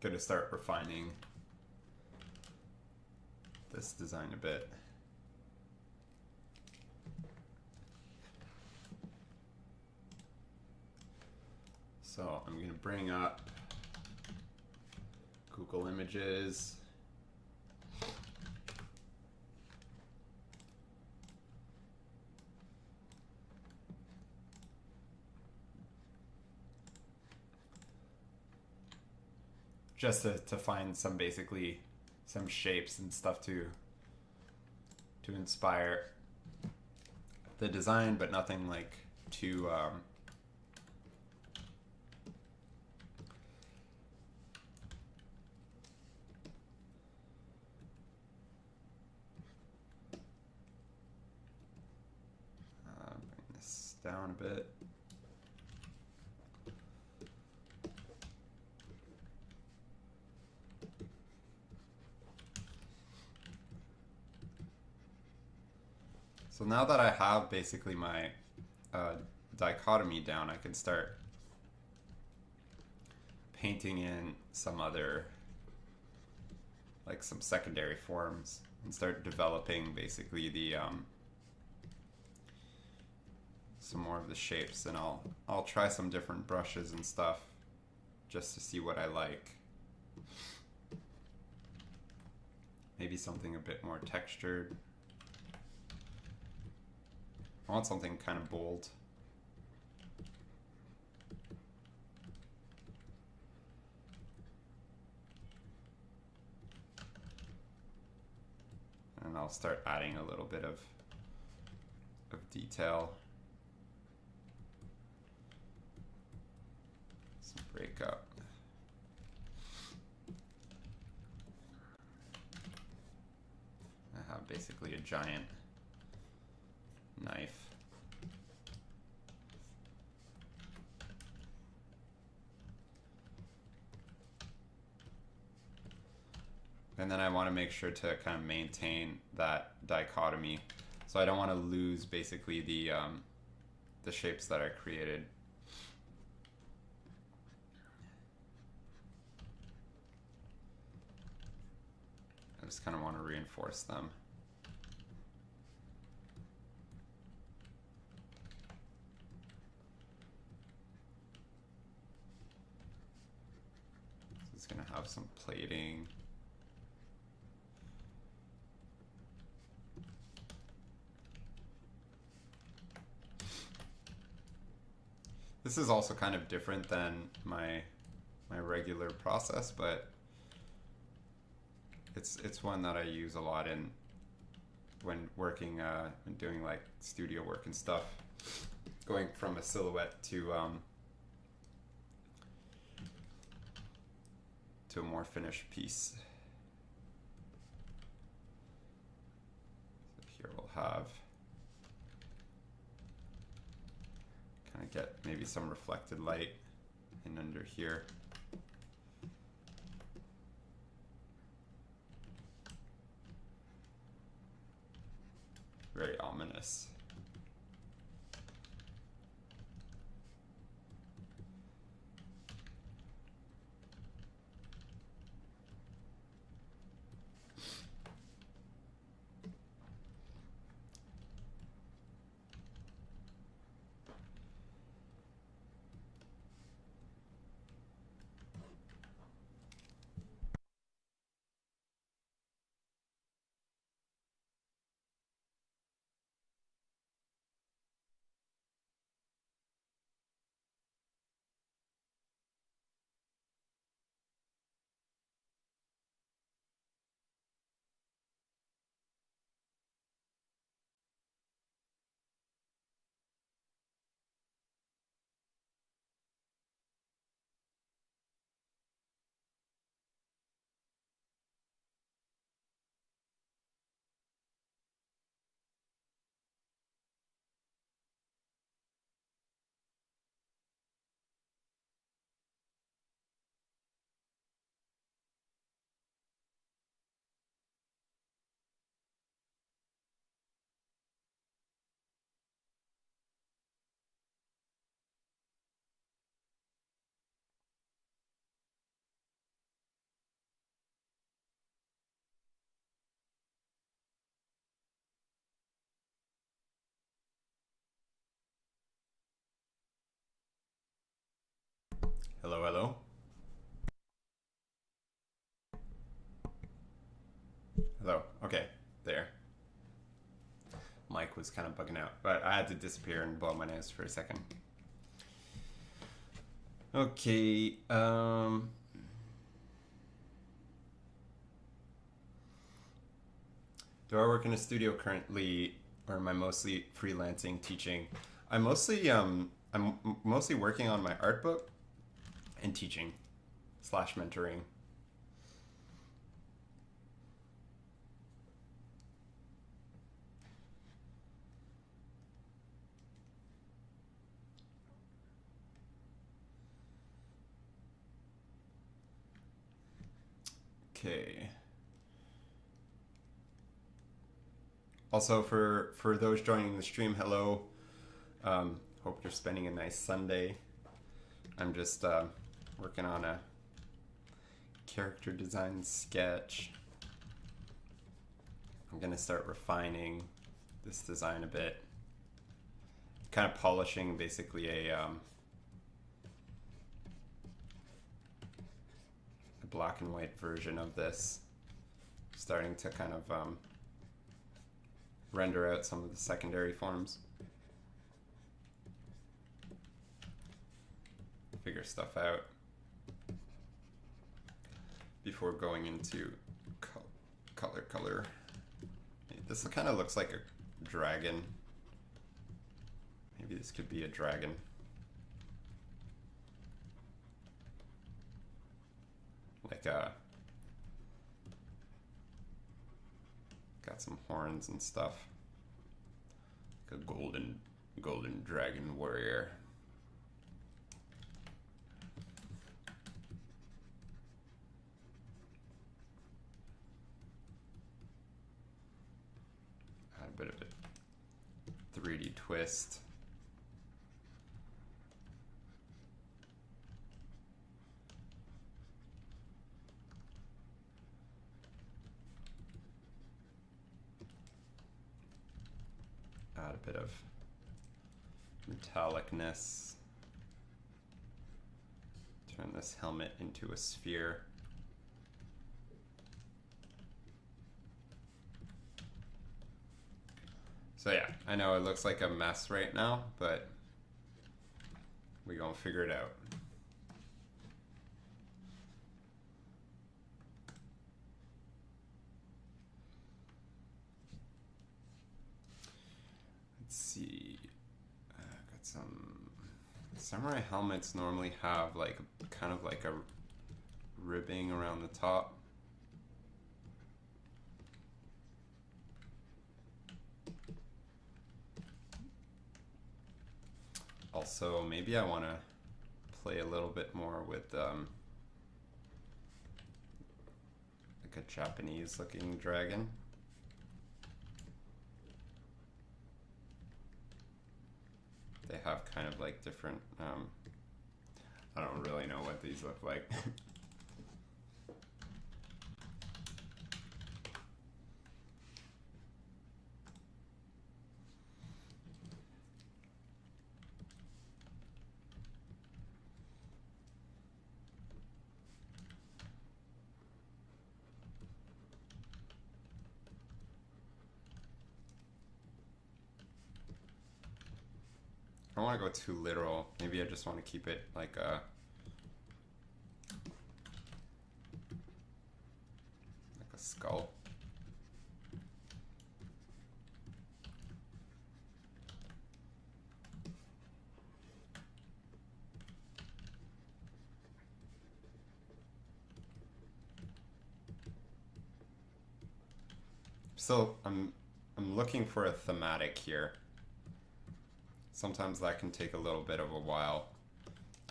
Gonna start refining this design a bit. So I'm going to bring up Google Images. Just to find some shapes and stuff to inspire the design, but nothing like too bring this down a bit. So now that I have basically my dichotomy down, I can start painting in some other, like some secondary forms, and start developing basically the some more of the shapes. And I'll try some different brushes and stuff just to see what I like. Maybe something a bit more textured. I want something kind of bold. And I'll start adding a little bit of detail. Some breakup. I have basically a giant knife. And then I want to make sure to kind of maintain that dichotomy. So I don't want to lose basically the shapes that I created. I just kind of want to reinforce them. So it's going to have some plating. This is also kind of different than my regular process, but it's one that I use a lot in when working and doing like studio work and stuff. Going from a silhouette to a more finished piece. So here we'll have kind of get maybe some reflected light in under here. Very ominous. Hello, hello. Hello. Okay, there. Mic was kind of bugging out, but I had to disappear and blow my nose for a second. Okay. Do I work in a studio currently, or am I mostly freelancing, teaching? I'm mostly working on my art book and teaching / mentoring. Okay. Also, for those joining the stream, hello. Hope you're spending a nice Sunday. I'm just working on a character design sketch. I'm gonna start refining this design a bit, kind of polishing basically a black and white version of this, starting to kind of render out some of the secondary forms, figure stuff out before going into color. This kind of looks like a dragon. Maybe this could be a dragon. Like got some horns and stuff. Like a golden dragon warrior. Add a bit of a 3D twist. Add a bit of metallicness. Turn this helmet into a sphere. So yeah, I know it looks like a mess right now, but we're gonna figure it out. Let's see, got some samurai helmets normally have like kind of like a ribbing around the top. Also, maybe I want to play a little bit more with like a Japanese looking dragon. They have kind of like different, I don't really know what these look like. I don't want to go too literal. Maybe I just want to keep it like a skull. So I'm looking for a thematic here. Sometimes that can take a little bit of a while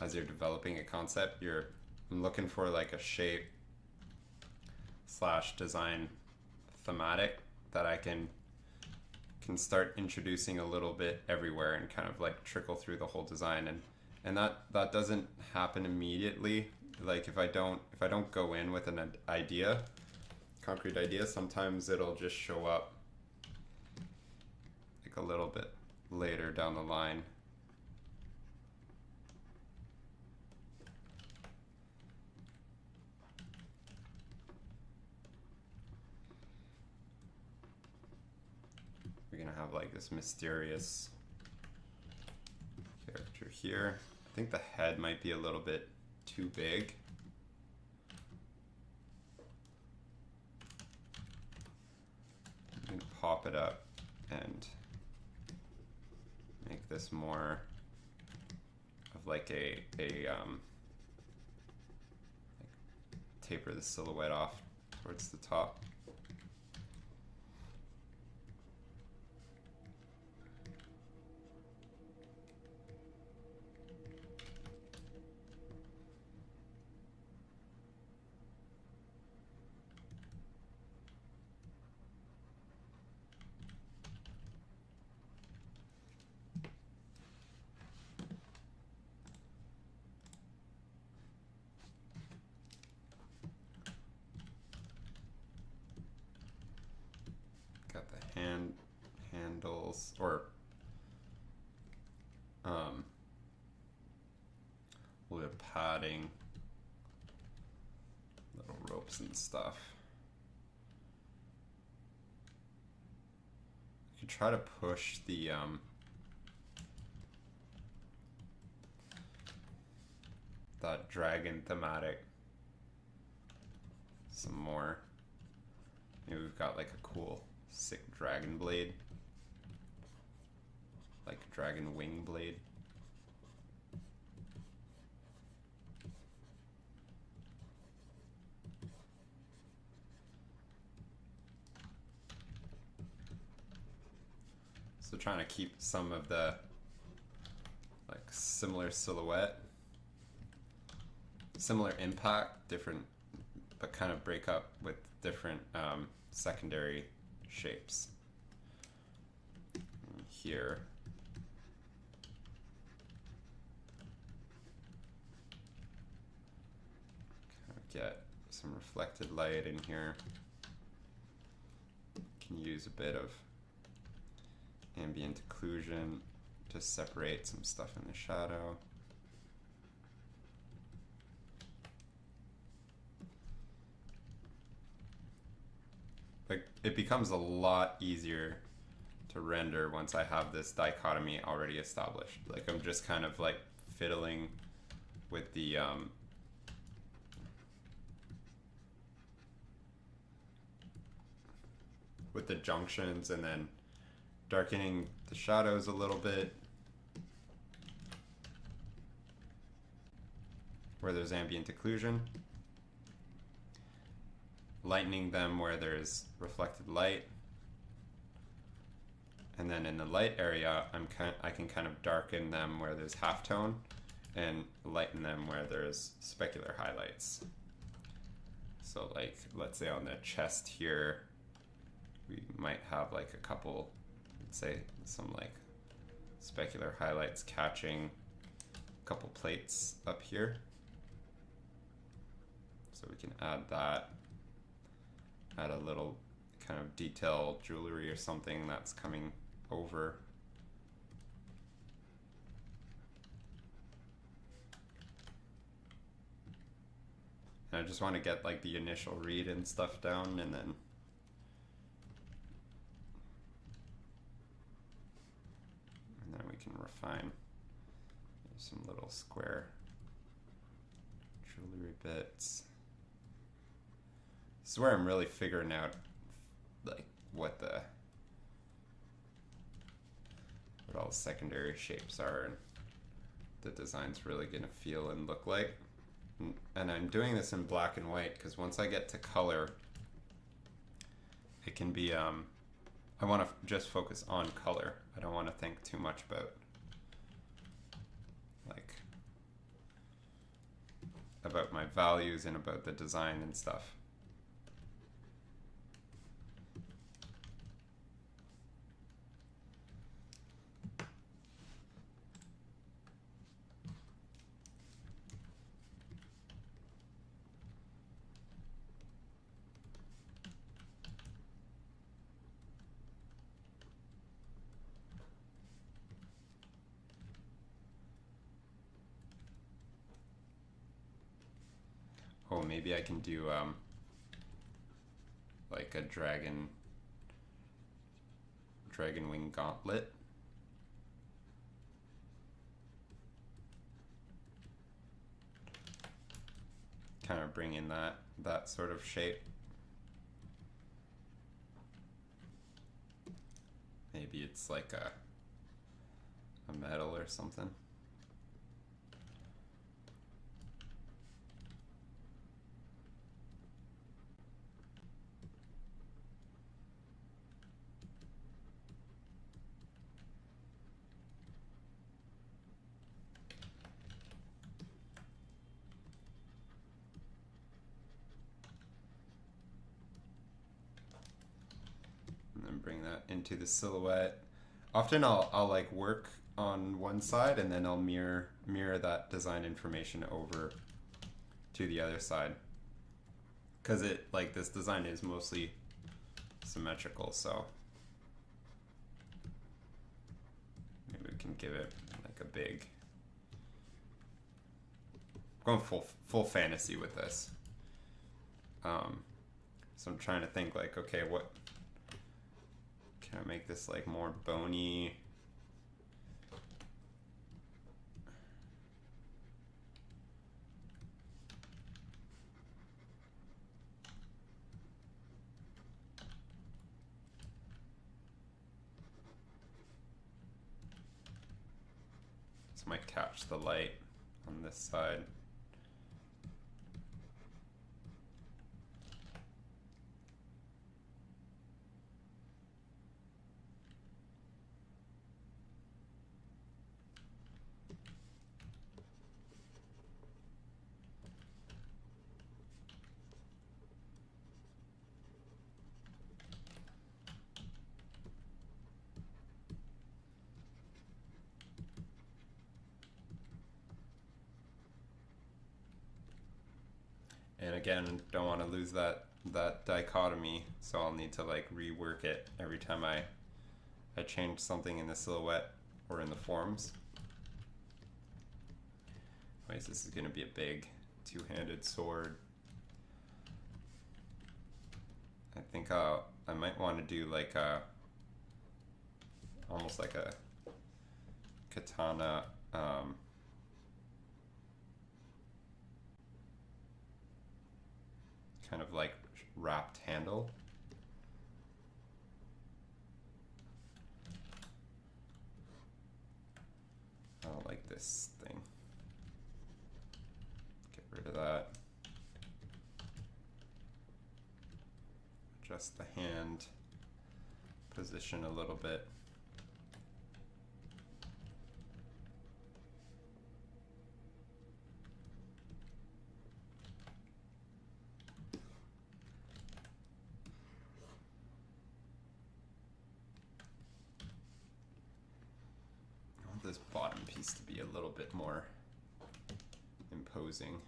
as you're developing a concept. I'm looking for like a shape / design thematic that I can start introducing a little bit everywhere and kind of like trickle through the whole design, and that doesn't happen immediately. Like if I don't go in with an idea, concrete idea, sometimes it'll just show up like a little bit later down the line. We're gonna have like this mysterious character here. I think the head might be a little bit too big. I'm gonna pop it up and make this more of like taper the silhouette off towards the top. the handles, or a little bit of padding, little ropes and stuff. You could try to push the that dragon thematic some more. Maybe we've got like a cool sick dragon blade, like dragon wing blade. So trying to keep some of the like similar silhouette, similar impact, different, but kind of break up with different secondary shapes. Here, kind of get some reflected light in here. Can use a bit of ambient occlusion to separate some stuff in the shadow. Like, it becomes a lot easier to render once I have this dichotomy already established. Like, I'm just kind of like fiddling with the junctions, and then darkening the shadows a little bit where there's ambient occlusion, lightening them where there's reflected light, and then in the light area I can kind of darken them where there's halftone and lighten them where there's specular highlights. So like, let's say on the chest here we might have like a couple, let's say some like specular highlights catching a couple plates up here. So we can add that, add a little kind of detail jewelry or something that's coming over. And I just want to get like the initial read and stuff down, and then we can refine. There's some little square jewelry bits. This is where I'm really figuring out like what all the secondary shapes are and the design's really gonna feel and look like. And I'm doing this in black and white because once I get to color, it can be I want to just focus on color. I don't want to think too much about my values and about the design and stuff. Oh, maybe I can do like a dragon wing gauntlet. Kind of bring in that sort of shape. Maybe it's like a medal or something. Bring that into the silhouette. Often I'll like work on one side and then I'll mirror that design information over to the other side, because it like this design is mostly symmetrical, so can give it like a big. I'm going full fantasy with this. So I'm trying to think like, okay, what can I make this like more bony? This might catch the light on this side. And again, don't want to lose that dichotomy, so I'll need to like rework it every time I change something in the silhouette or in the forms. Anyways, this is going to be a big two-handed sword. I think I might want to do like a almost like a katana. Kind of like wrapped handle. I don't like this thing. Get rid of that. Adjust the hand position a little bit. This bottom piece to be a little bit more imposing.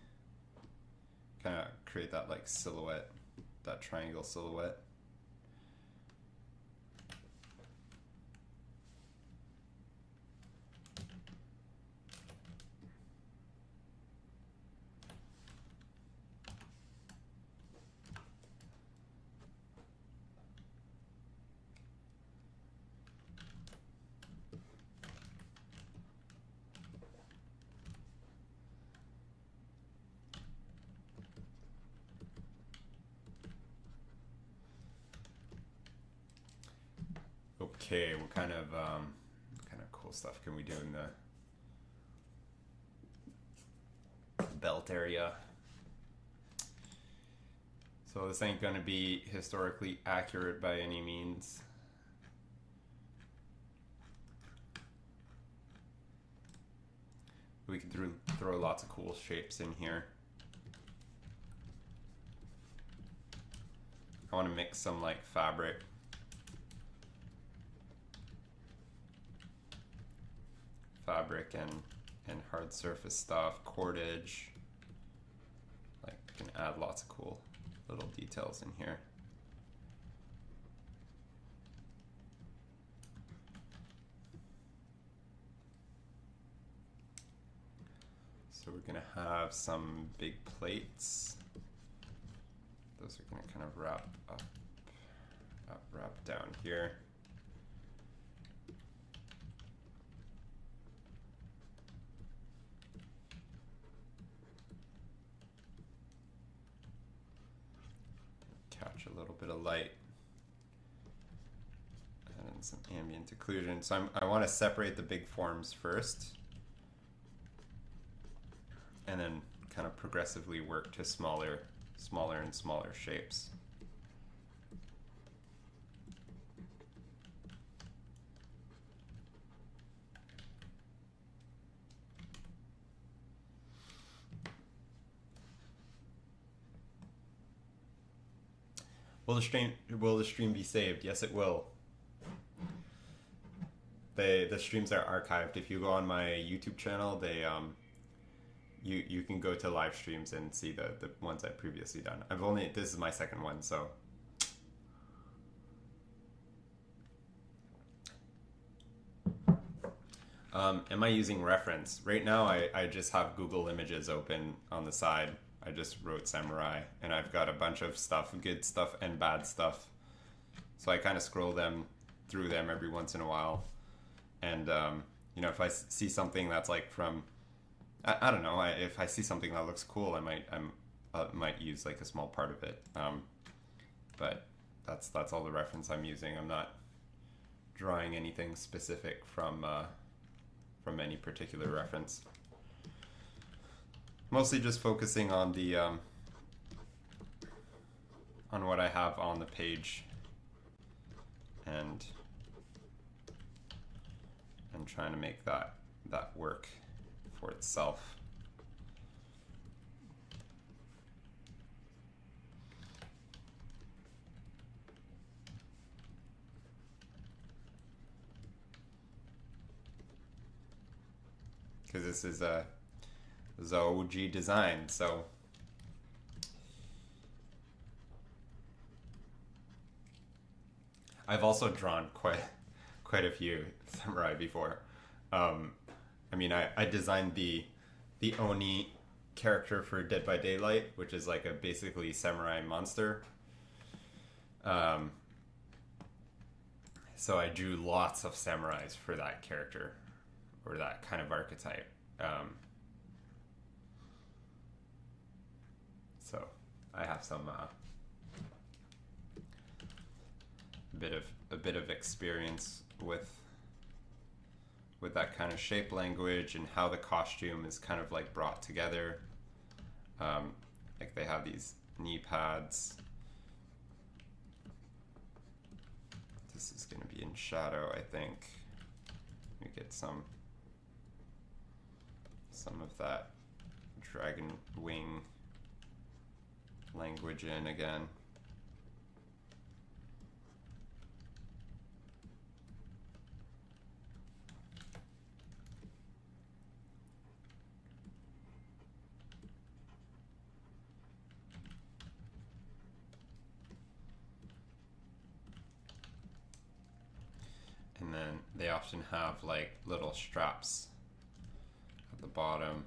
Kind of create that like silhouette, that triangle silhouette. Okay, what kind of cool stuff can we do in the belt area? So this ain't gonna be historically accurate by any means. We can throw lots of cool shapes in here. I want to mix some like fabric. And hard surface stuff, cordage. Like, you can add lots of cool little details in here. So we're gonna have some big plates. Those are gonna kind of wrap up, wrap down here. Catch a little bit of light and some ambient occlusion. So I want to separate the big forms first and then kind of progressively work to smaller and smaller shapes. Will the stream be saved? Yes, it will. The streams are archived. If you go on my YouTube channel, they you can go to live streams and see the ones I've previously done. This is my second one, so. Am I using reference? Right now I just have Google Images open on the side. I just wrote samurai, and I've got a bunch of stuff, good stuff and bad stuff. So I kind of scroll through them every once in a while. And, you know, if I see something that's like from, I don't know, if I see something that looks cool, I might use like a small part of it. But that's all the reference I'm using. I'm not drawing anything specific from any particular reference. Mostly just focusing on the on what I have on the page, and trying to make that work for itself. Because this is a OG design, so I've also drawn quite a few samurai before. I mean, I designed the Oni character for Dead by Daylight, which is like a basically samurai monster. So I drew lots of samurais for that character, or that kind of archetype. So I have some a bit of experience with that kind of shape language and how the costume is kind of like brought together. Like they have these knee pads. This is going to be in shadow, I think. We get some of that dragon wing language in again. And then they often have like little straps at the bottom,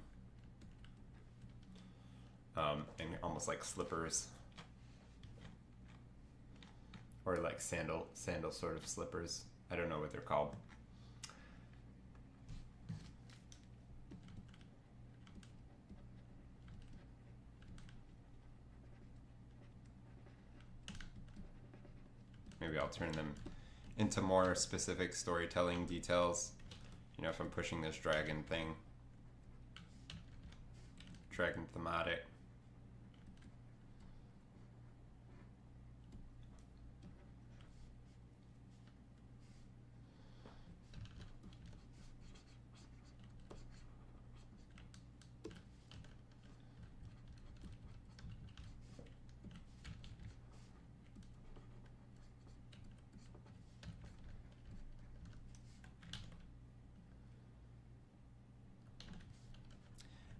and almost like slippers, or like sandal sort of slippers. I don't know what they're called. Maybe I'll turn them into more specific storytelling details. You know, if I'm pushing this dragon thing, dragon thematic.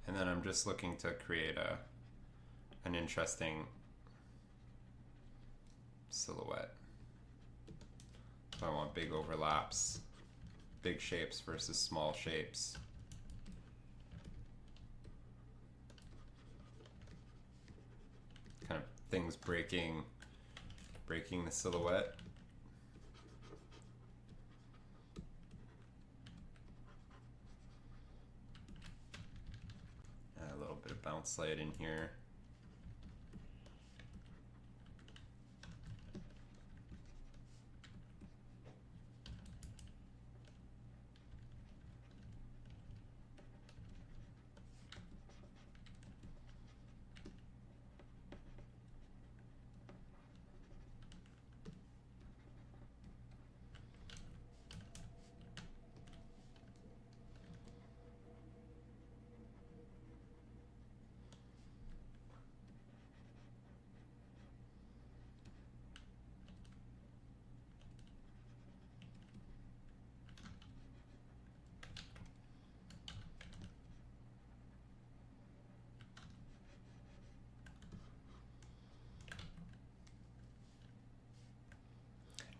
And then I'm just looking to create an interesting silhouette. So I want big overlaps, big shapes versus small shapes. Kind of things breaking the silhouette. Bounce light in here.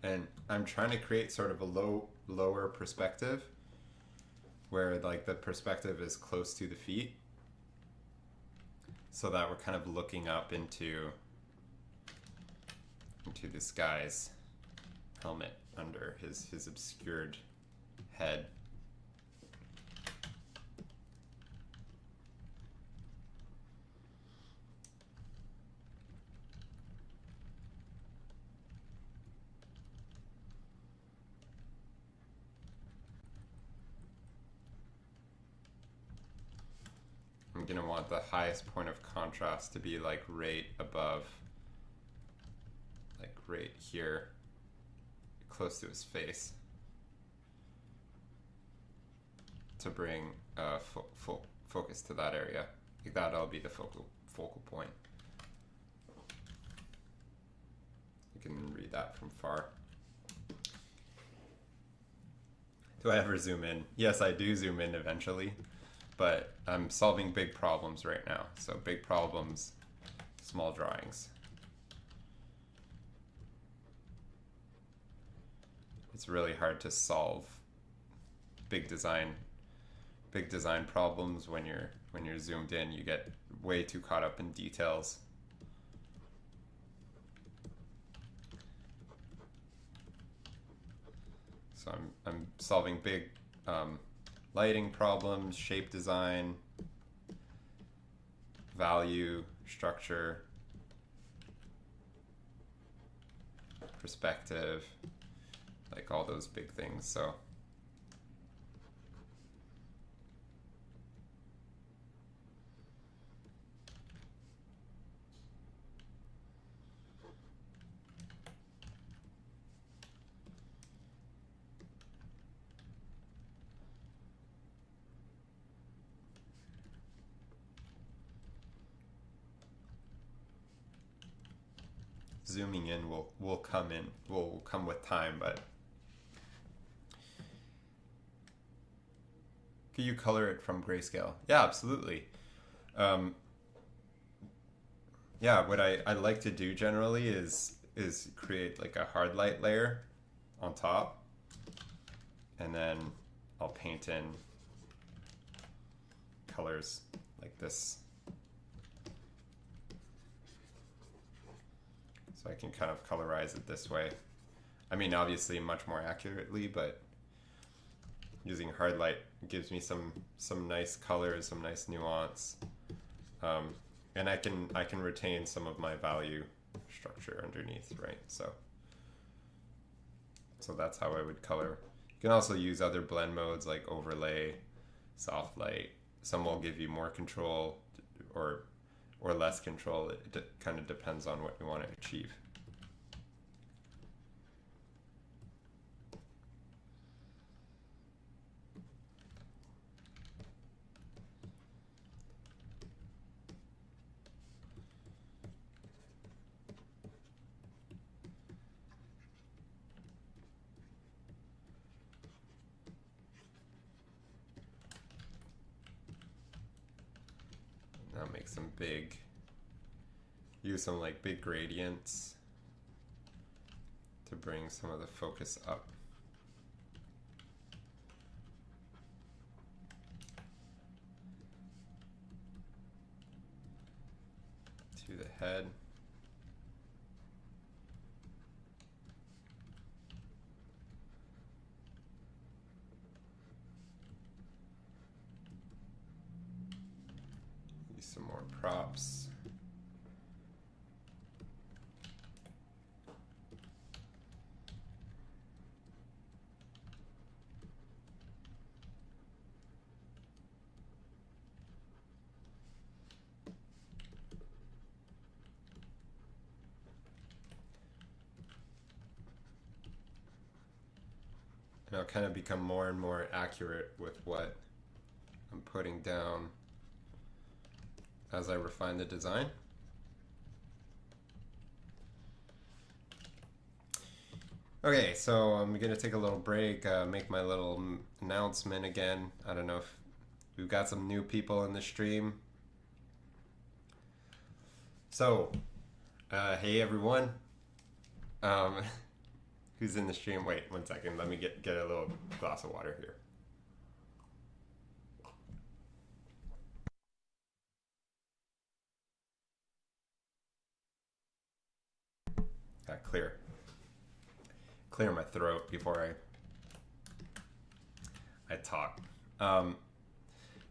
And I'm trying to create sort of a lower perspective. where like the perspective is close to the feet, so that we're kind of looking up into this guy's helmet under his obscured head. I'm gonna want the highest point of contrast to be like right above, like right here, close to his face, to bring full focus to that area. Like that'll be the focal point. You can read that from far. Do I ever zoom in? Yes, I do zoom in eventually, but I'm solving big problems right now. So big problems, small drawings. It's really hard to solve big design problems when you're zoomed in. You get way too caught up in details. So I'm solving big lighting problems, shape design, value, structure, perspective, like all those big things. So zooming in will come with time, but can you color it from grayscale? Yeah, absolutely. Yeah, what I like to do generally is create like a hard light layer on top, and then I'll paint in colors like this. So I can kind of colorize it this way. I mean, obviously much more accurately, but using hard light gives me some nice colors, some nice nuance, and I can retain some of my value structure underneath, right? So that's how I would color. You can also use other blend modes like overlay, soft light. Some will give you more control or less control. It kind of depends on what you want to achieve. Now make some use some like big gradients to bring some of the focus up. To the head. Use some more props. And I'll kind of become more and more accurate with what I'm putting down as I refine the design. Okay, so I'm gonna take a little break, make my little announcement again. I don't know if we've got some new people in the stream. So, hey everyone. Who's in the stream? Wait 1 second. Let me get a little glass of water here. clear my throat before I talk.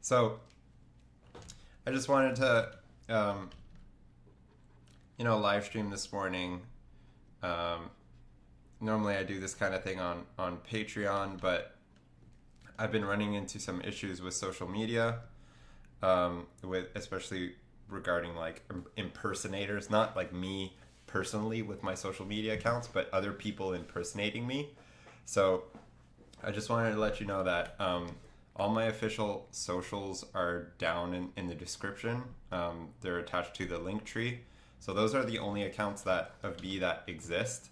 So I just wanted to live stream this morning. Normally I do this kind of thing on Patreon, but I've been running into some issues with social media, with especially regarding like impersonators, not like me personally with my social media accounts, but other people impersonating me. So I just wanted to let you know that all my official socials are down in the description. They're attached to the link tree. So those are the only accounts of me that exist.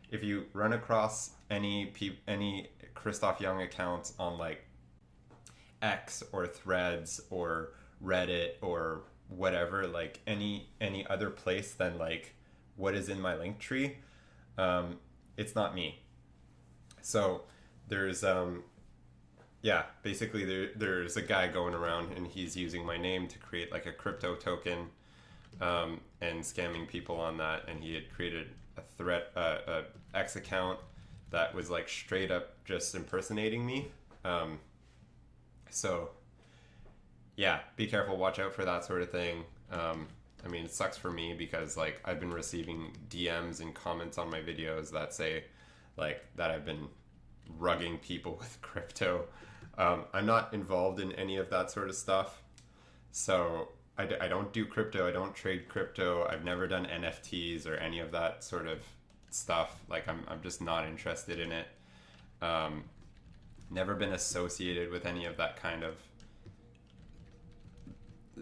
If you run across any Christoph Young accounts on like X or Threads or Reddit or whatever, like any other place than like what is in my link tree, it's not me. So there's basically there's a guy going around and he's using my name to create like a crypto token, and scamming people on that, and he had created a X account that was like straight up just impersonating me. So yeah, be careful, watch out for that sort of thing. I mean, it sucks for me because like I've been receiving DMs and comments on my videos that say like that I've been rugging people with crypto. I'm not involved in any of that sort of stuff. So I don't do crypto. I don't trade crypto. I've never done NFTs or any of that sort of stuff. Like I'm just not interested in it. Never been associated with any of that kind of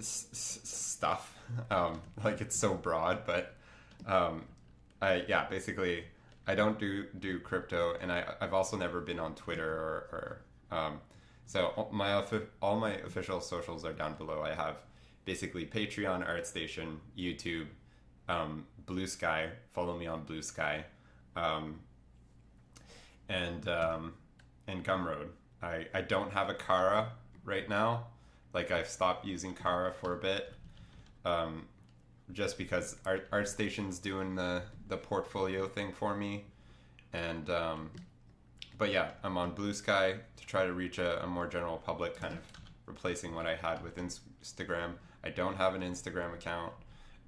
stuff. Like it's so broad, but basically I don't do crypto, and I've also never been on Twitter or so all my official socials are down below. I have basically Patreon, ArtStation, YouTube, Blue Sky. Follow me on Blue Sky, and Gumroad. I don't have a Kara right now. Like I've stopped using Kara for a bit, just because ArtStation's doing the portfolio thing for me, and but yeah, I'm on Blue Sky to try to reach a more general public, kind of replacing what I had with Instagram. I don't have an Instagram account,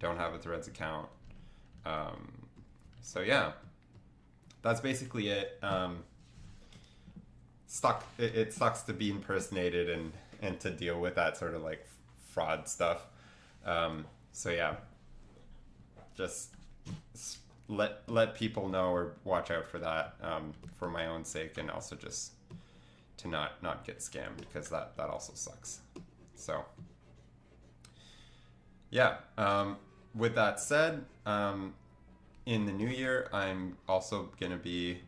don't have a Threads account, so yeah, that's basically it. It sucks to be impersonated and to deal with that sort of like fraud stuff. So yeah, just let people know or watch out for that, for my own sake, and also just to not get scammed, because that also sucks. So yeah, with that said, in the new year, I'm also gonna be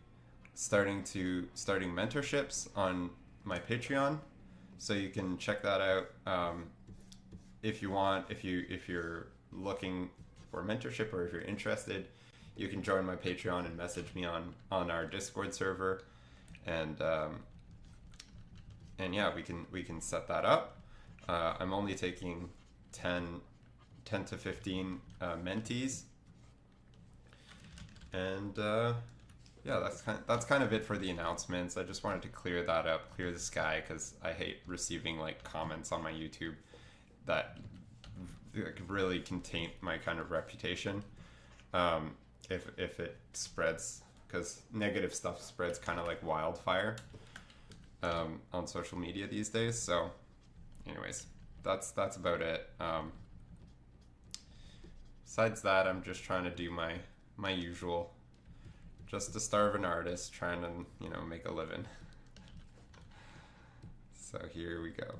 starting mentorships on my Patreon, so you can check that out if you want. If you're looking for mentorship, or if you're interested, you can join my Patreon and message me on our Discord server, and yeah, we can set that up. I'm only taking 10 to 15 mentees, and yeah, that's kind of it for the announcements. I just wanted to clear that up, clear the sky, because I hate receiving like comments on my YouTube that really can taint my kind of reputation, if it spreads, because negative stuff spreads kind of like wildfire on social media these days. So anyways, that's about it. Besides that, I'm just trying to do my usual, just to starve an artist, trying to make a living. So here we go.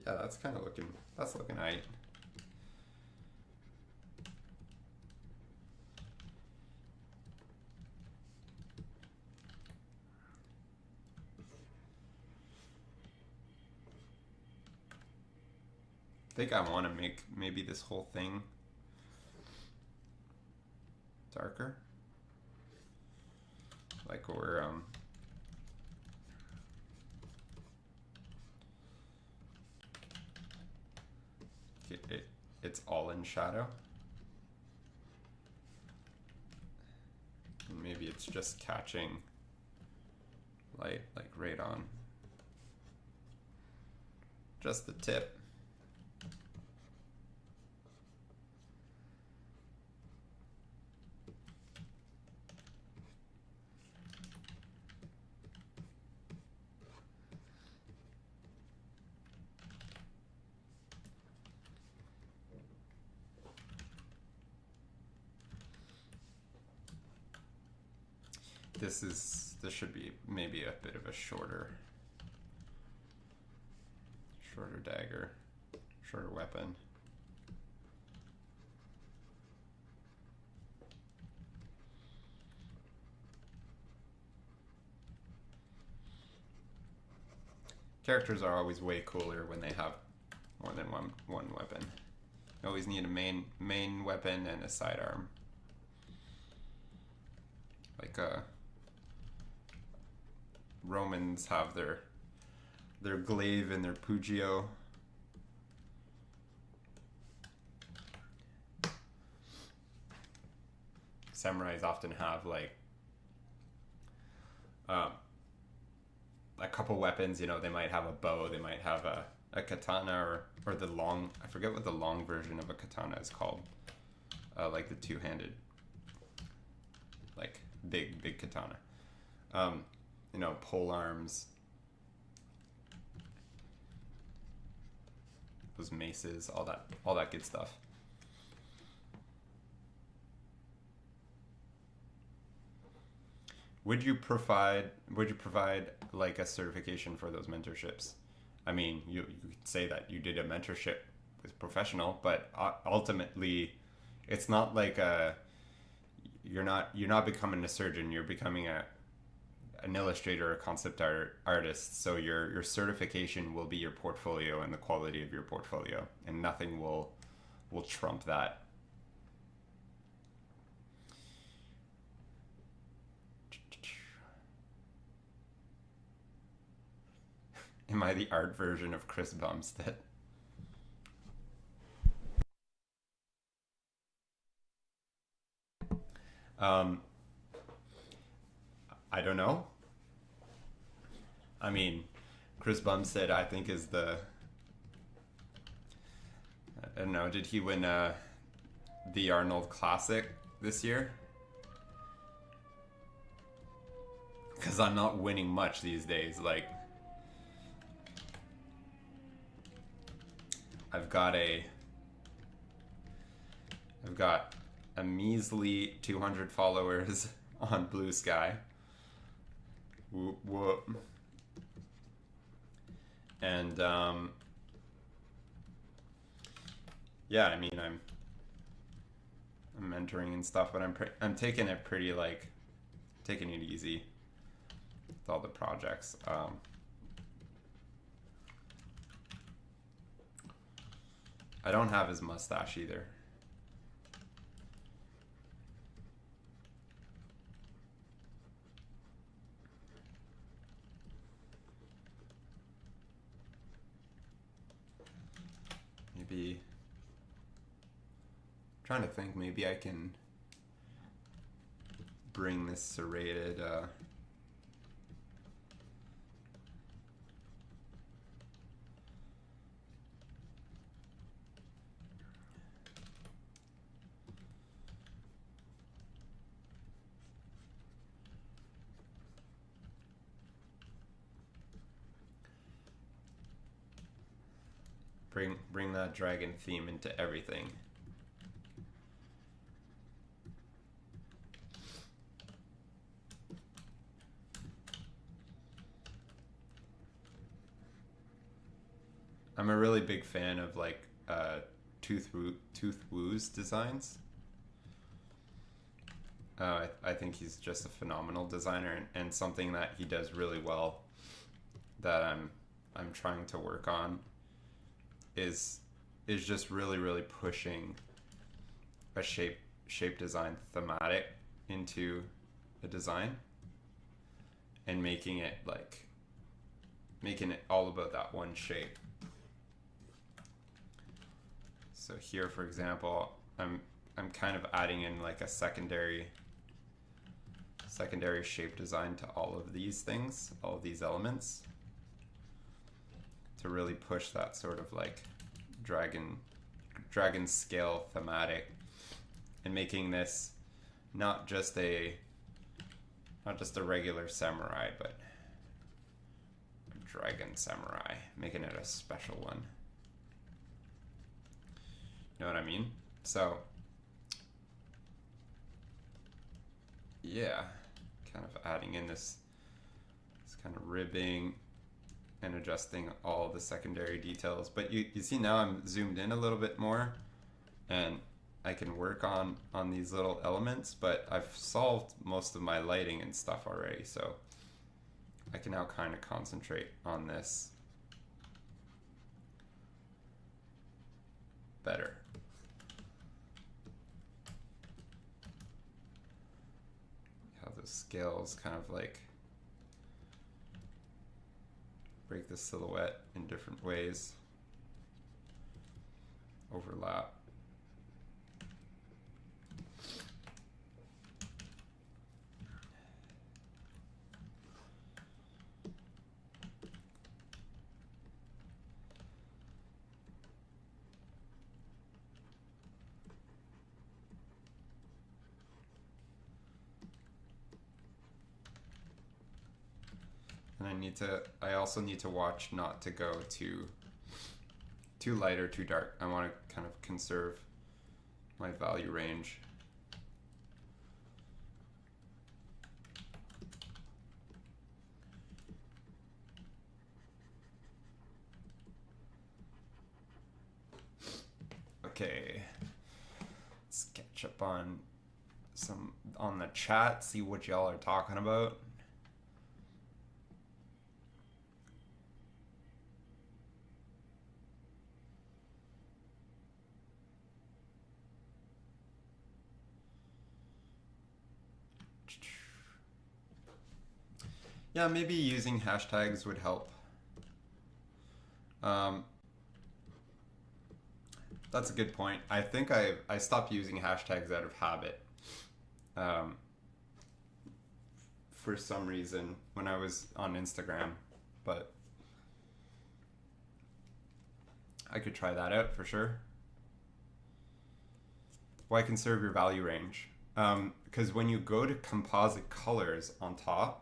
Yeah, that's looking aight. I think I want to make maybe this whole thing darker, like we're it's all in shadow. it's just catching light like right on just the tip. This should be maybe a bit of a shorter dagger, shorter weapon. Characters are always way cooler when they have more than one weapon. You always need a main weapon and a sidearm. Like Romans have their glaive and their pugio. Samurais often have like a couple weapons. You know, they might have a bow, they might have a katana, or the long, I forget what the long version of a katana is called, like the two-handed, like big katana. You know, pole arms, those maces, all that good stuff. Would you provide like a certification for those mentorships? I mean, you could say that you did a mentorship with professional, but ultimately, it's not like you're not becoming a surgeon. You're becoming an illustrator, a concept artist. So your certification will be your portfolio and the quality of your portfolio, and nothing will trump that. Am I the art version of Chris Bumstead? I don't know. I mean, Chris Bumstead, I think, is the... I don't know, did he win the Arnold Classic this year? Because I'm not winning much these days. Like, I've got a measly 200 followers on Blue Sky. Whoop whoop. And yeah, I mean, I'm mentoring and stuff, but I'm taking it pretty, like, taking it easy with all the projects. I don't have his mustache either. Maybe, I'm trying to think, maybe I can bring this serrated bring that dragon theme into everything. I'm a really big fan of like Tooth Woo's designs. I think he's just a phenomenal designer, and something that he does really well that I'm trying to work on is just really pushing a shape design thematic into a design and making it all about that one shape. So here, for example, I'm kind of adding in like a secondary secondary shape design to all of these things, all of these elements, to really push that sort of like dragon scale thematic, and making this not just a regular samurai, but a dragon samurai, making it a special one. You know what I mean? So yeah, kind of adding in this kind of ribbing and adjusting all the secondary details. But you see now I'm zoomed in a little bit more, and I can work on these little elements, but I've solved most of my lighting and stuff already, so I can now kind of concentrate on this better. How the scales kind of like break the silhouette in different ways, overlap. And I also need to watch not to go too light or too dark. I want to kind of conserve my value range. Okay, let's catch up on the chat, see what y'all are talking about. Yeah, maybe using hashtags would help. That's a good point. I think I stopped using hashtags out of habit. For some reason when I was on Instagram, but I could try that out for sure. Why conserve your value range? Because when you go to composite colors on top,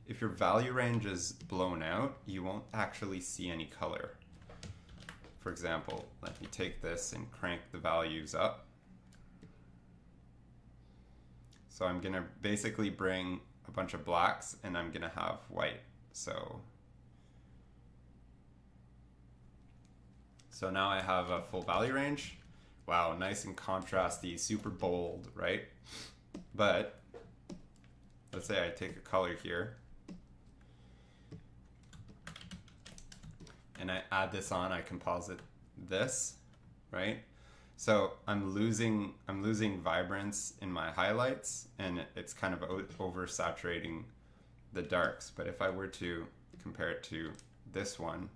if your value range is blown out, you won't actually see any color. For example, let me take this and crank the values up. So I'm gonna basically bring a bunch of blacks and I'm gonna have white. So now I have a full value range. Wow, nice and contrasty, super bold, right? But let's say I take a color here and I add this on, I composite this, right? So I'm losing vibrance in my highlights, and it's kind of oversaturating the darks. But if I were to compare it to this one,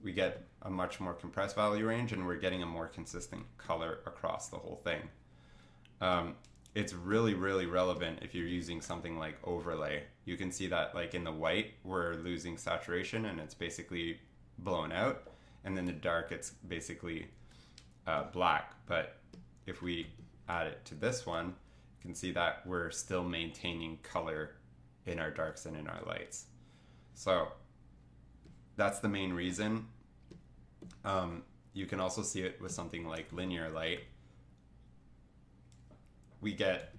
we get a much more compressed value range, and we're getting a more consistent color across the whole thing. It's really, really relevant if you're using something like overlay. You can see that like in the white, we're losing saturation and it's basically blown out, and then the dark, it's basically black. But if we add it to this one, you can see that we're still maintaining color in our darks and in our lights. So that's the main reason. You can also see it with something like linear light. We get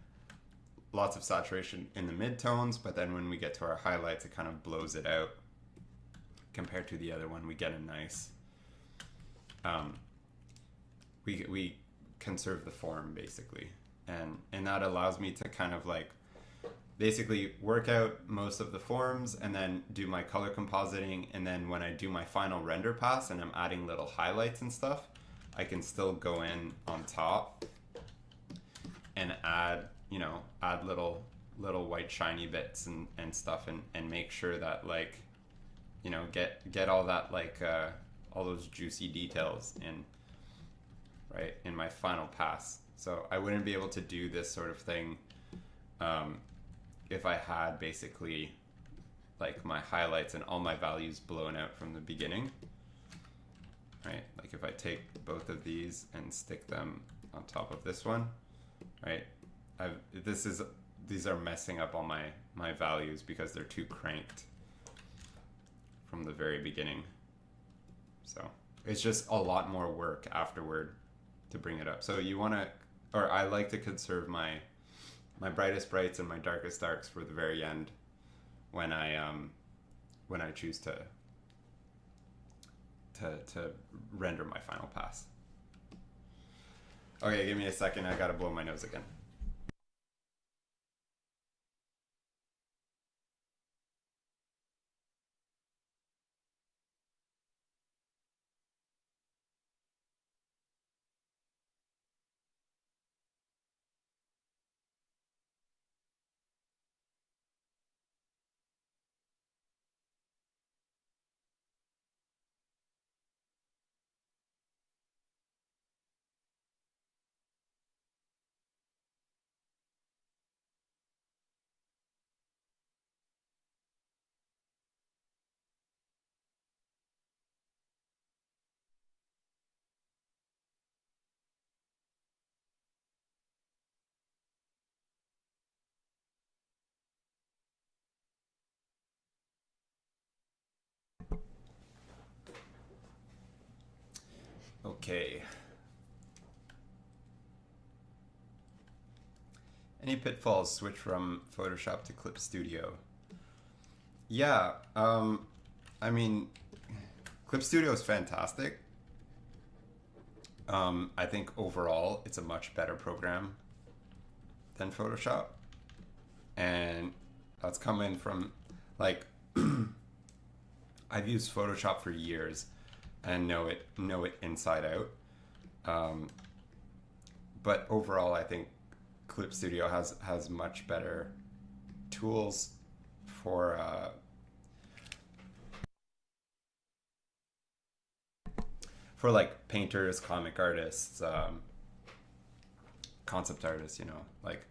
lots of saturation in the midtones, but then when we get to our highlights, it kind of blows it out. Compared to the other one, we get a nice, we conserve the form basically, and that allows me to kind of like basically work out most of the forms and then do my color compositing, and then when I do my final render pass and I'm adding little highlights and stuff, I can still go in on top and add, you know, add little white shiny bits and stuff, and make sure that, like, you know, get all that, like all those juicy details in, right, in my final pass. So I wouldn't be able to do this sort of thing if I had basically like my highlights and all my values blown out from the beginning, right? Like if I take both of these and stick them on top of this one, right? These are messing up all my values because they're too cranked from the very beginning. So it's just a lot more work afterward to bring it up. So you want to, or I like to conserve my brightest brights and my darkest darks for the very end when I choose to render my final pass. Okay, give me a second. I gotta blow my nose again. Okay. Any pitfalls? Switch from Photoshop to Clip Studio. Yeah, I mean, Clip Studio is fantastic. I think overall it's a much better program than Photoshop, and that's coming from like I've used Photoshop for years and know it inside out. But overall, I think Clip Studio has much better tools for like painters, comic artists, concept artists. You know, like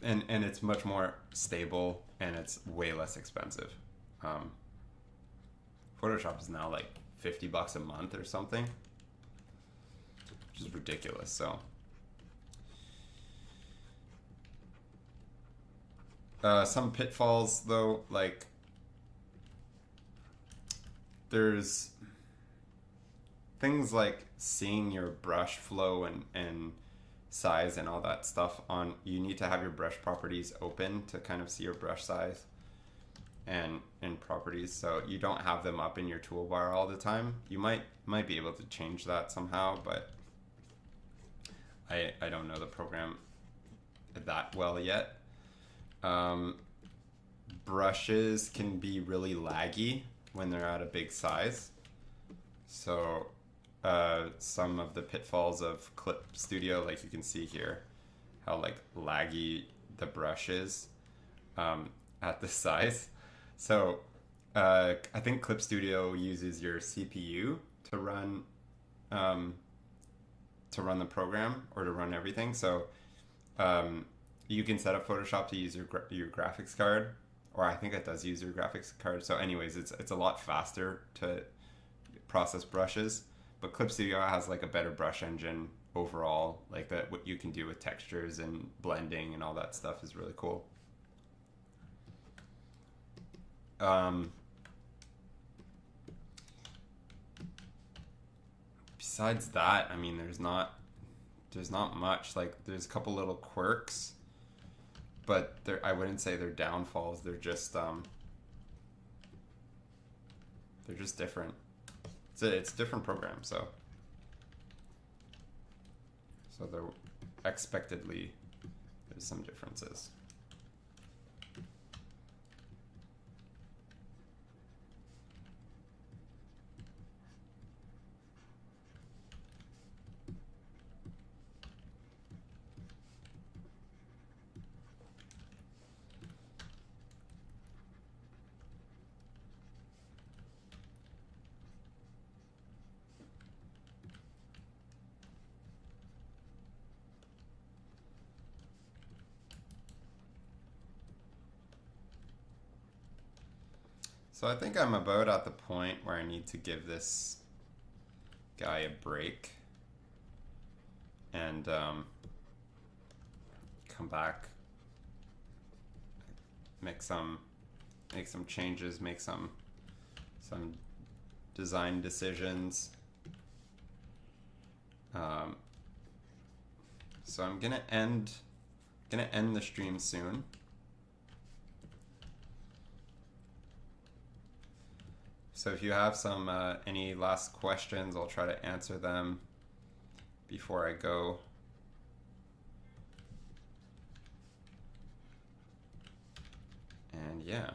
and it's much more stable and it's way less expensive. Photoshop is now like $50 a month or something, which is ridiculous. So some pitfalls though, like there's things like seeing your brush flow and size and all that stuff on. You need to have your brush properties open to kind of see your brush size and properties, so you don't have them up in your toolbar all the time. You might be able to change that somehow, but I don't know the program that well yet. Brushes can be really laggy when they're at a big size, so some of the pitfalls of Clip Studio, like you can see here how like laggy the brush is at this size. So I think Clip Studio uses your CPU to run the program, or to run everything. So you can set up Photoshop to use your graphics card, or I think it does use your graphics card. So anyways, it's a lot faster to process brushes, but Clip Studio has like a better brush engine overall. Like that, what you can do with textures and blending and all that stuff is really cool. Besides that, I mean, there's not much. Like there's a couple little quirks, but I wouldn't say they're downfalls. They're just different. It's a different program, so there expectedly there's some differences. So I think I'm about at the point where I need to give this guy a break and come back, make some changes, make some design decisions. So I'm gonna end the stream soon. So if you have any last questions, I'll try to answer them before I go. And yeah.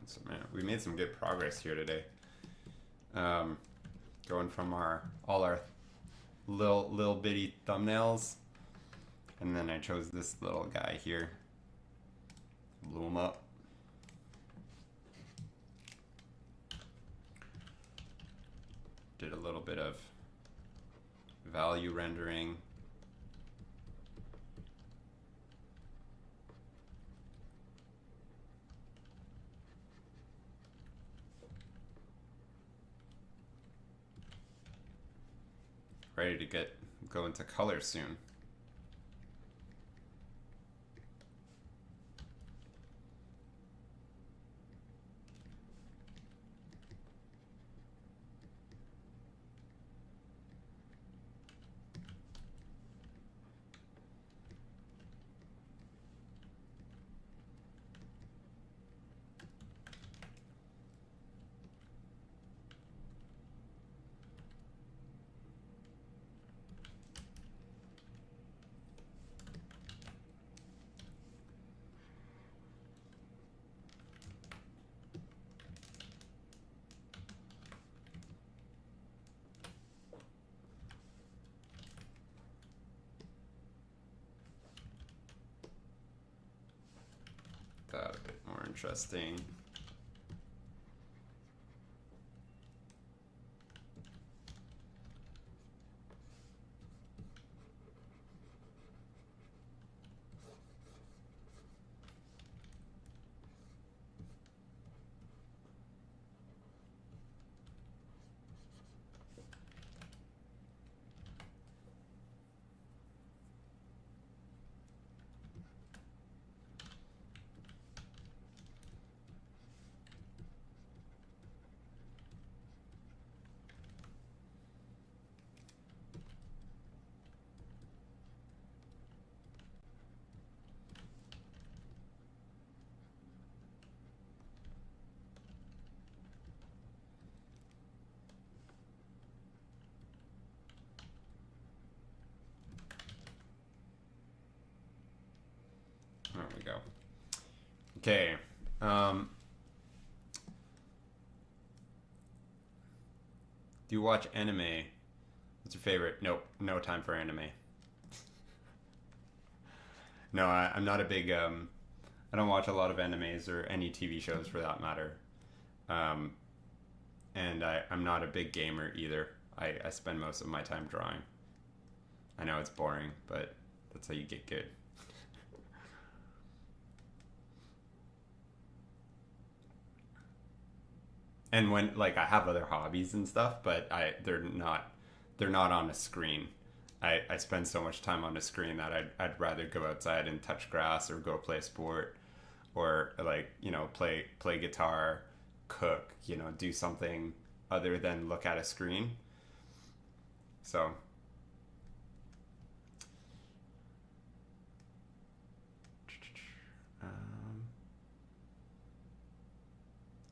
So man, we made some good progress here today. Going from all our little bitty thumbnails, and then I chose this little guy here. Blew him up. Did a little bit of value rendering. Ready to go into color soon. That a bit more interesting. There we go. Okay. Do you watch anime? What's your favorite? Nope, no time for anime. No, I'm not a big. I don't watch a lot of animes or any TV shows for that matter. And I'm not a big gamer either. I spend most of my time drawing. I know it's boring, but that's how you get good. And when I have other hobbies and stuff, but they're not on a screen. I spend so much time on a screen that I'd rather go outside and touch grass or go play a sport or play guitar, cook, do something other than look at a screen. So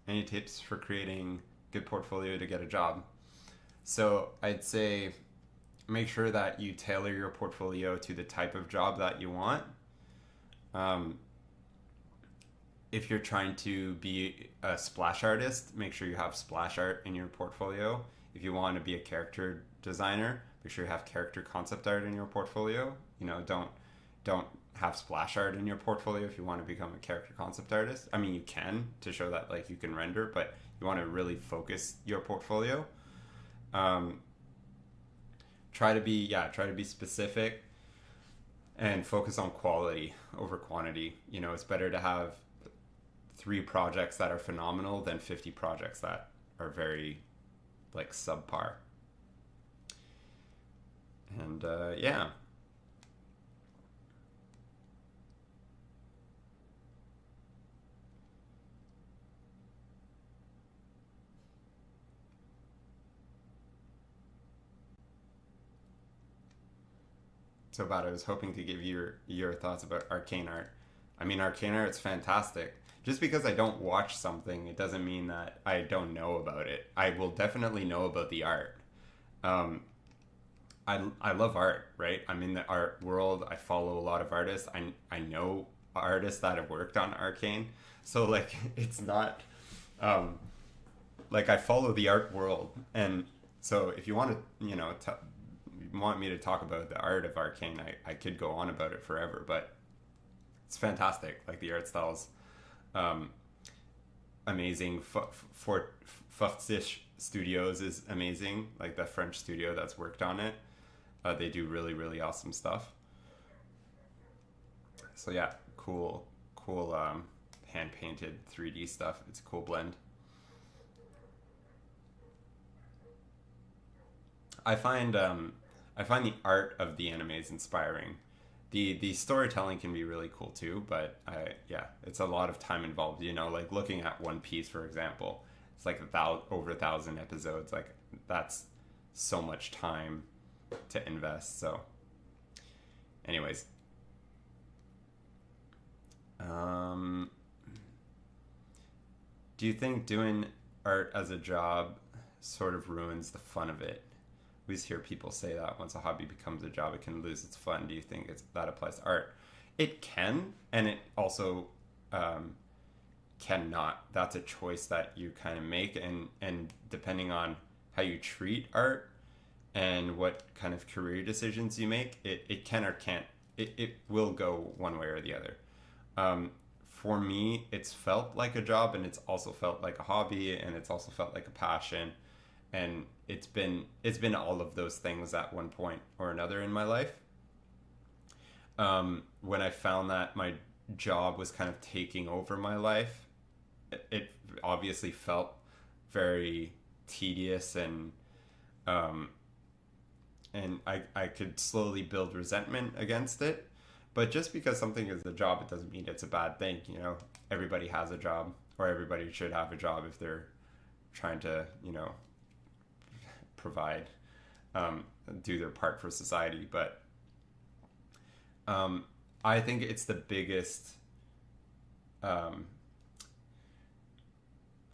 any tips for creating good portfolio to get a job? So I'd say make sure that you tailor your portfolio to the type of job that you want. if you're trying to be a splash artist, make sure you have splash art in your portfolio. If you want to be a character designer, make sure you have character concept art in your portfolio. You know, don't have splash art in your portfolio if you want to become a character concept artist. I mean, you can, to show that like you can render, but you want to really focus your portfolio. Um, try to be specific and focus on quality over quantity. You know, it's better to have 3 projects that are phenomenal than 50 projects that are very like subpar. And yeah. So, Bada, I was hoping to give your thoughts about arcane art. I mean, arcane art's fantastic. Just because I don't watch something, it doesn't mean that I don't know about it. I will definitely know about the art. Um, I love art, right? I'm in the art world. I follow a lot of artists. I know artists that have worked on arcane. So like, it's not like I follow the art world, and so if you want to, you know, you want me to talk about the art of arcane, I could go on about it forever, but it's fantastic. Like the art styles, um, amazing. Fortiche Studios is amazing. Like the French studio that's worked on it, they do really really awesome stuff. So yeah, cool hand painted 3D stuff. It's a cool blend. I find I find the art of the animes inspiring. The storytelling can be really cool too, but yeah, it's a lot of time involved. You know, like looking at One Piece, for example, it's like over 1,000 episodes. Like that's so much time to invest. So, anyways, um, do you think doing art as a job sort of ruins the fun of it? We always hear people say that once a hobby becomes a job, it can lose its fun. Do you think that applies to art? It can, and it also um, cannot. That's a choice that you kind of make, and depending on how you treat art and what kind of career decisions you make, it can or can't. It will go one way or the other. For me, it's felt like a job, and it's also felt like a hobby, and it's also felt like a passion, and it's been all of those things at one point or another in my life. When I found that my job was kind of taking over my life, it obviously felt very tedious, um, and I could slowly build resentment against it. But just because something is a job, it doesn't mean it's a bad thing. You know, everybody has a job, or everybody should have a job if they're trying to, you know, provide, um, do their part for society. But I think it's the biggest. Um,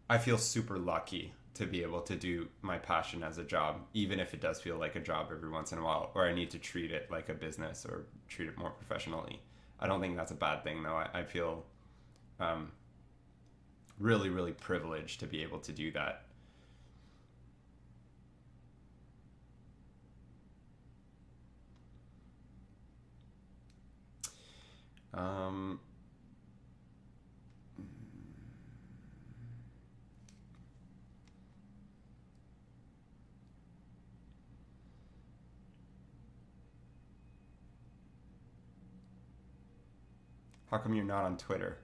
I feel super lucky to be able to do my passion as a job, even if it does feel like a job every once in a while, or I need to treat it like a business or treat it more professionally. I don't think that's a bad thing, though. I feel um, really, really privileged to be able to do that. Um, how come you're not on Twitter?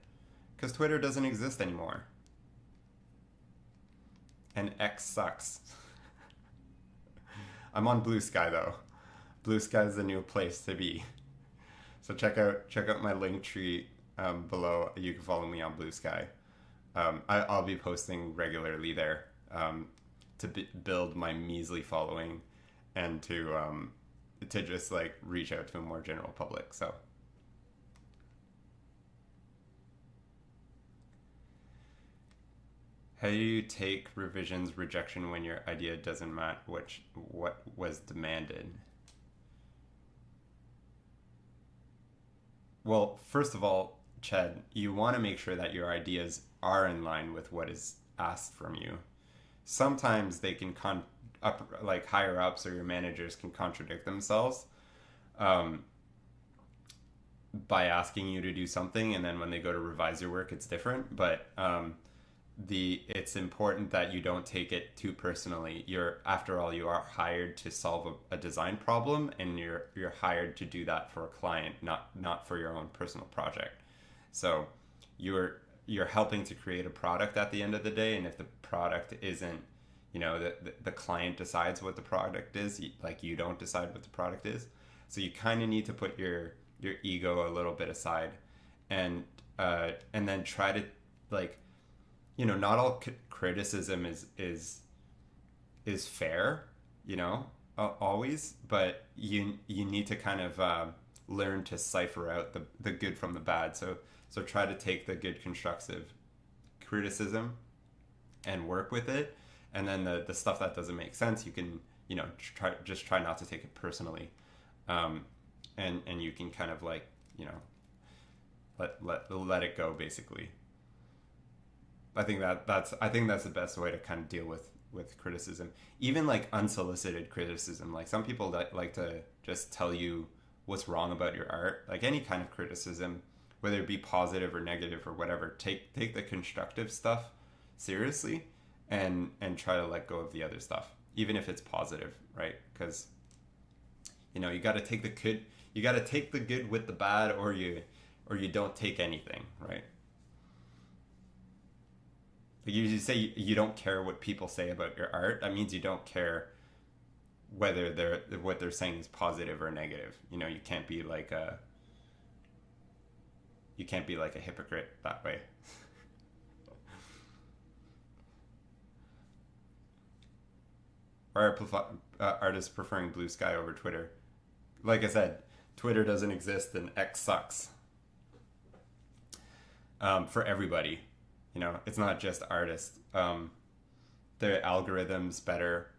Because Twitter doesn't exist anymore. And X sucks. I'm on Blue Sky though. Blue Sky is the new place to be. So check out my link tree below. You can follow me on Blue Sky. I'll be posting regularly there, to build my measly following, and to just like reach out to a more general public. So how do you take revisions rejection when your idea doesn't match what was demanded? Well, first of all, Ched, you want to make sure that your ideas are in line with what is asked from you. Sometimes they can like higher ups or your managers can contradict themselves um, by asking you to do something, and then when they go to revise your work, it's different. But it's important that you don't take it too personally. After all, you are hired to solve a design problem, and you're hired to do that for a client, not for your own personal project. So you're helping to create a product at the end of the day, and if the product isn't, the client decides what the product is, like you don't decide what the product is. So you kind of need to put your ego a little bit aside, and then try to, like, not all criticism is fair, always, but you need to kind of learn to cipher out the good from the bad. So try to take the good constructive criticism and work with it, and then the stuff that doesn't make sense, you can try not to take it personally, and you can kind of, like, let it go, basically. I think that's the best way to kind of deal with criticism, even like unsolicited criticism. Like, some people that like to just tell you what's wrong about your art. Like, any kind of criticism, whether it be positive or negative or whatever, take the constructive stuff seriously, and try to let go of the other stuff, even if it's positive, right? Because you got to take the good, with the bad, or you don't take anything, right? Like, you say you don't care what people say about your art. That means you don't care whether what they're saying is positive or negative. You can't be like a hypocrite that way. Or artists preferring blue sky over Twitter. Like I said, Twitter doesn't exist and X sucks. For everybody. It's not just artists. The algorithm's better,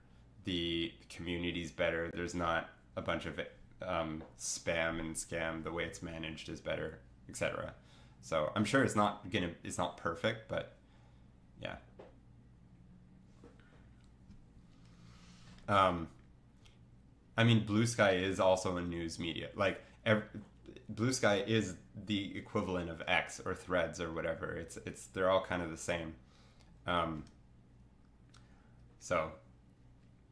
the community's better. There's not a bunch of spam and scam. The way it's managed is better, etc. So I'm sure it's not perfect, but yeah. I mean, Blue Sky is also a news media. Like, Blue Sky is the equivalent of X or Threads or whatever. They're all kind of the same. So,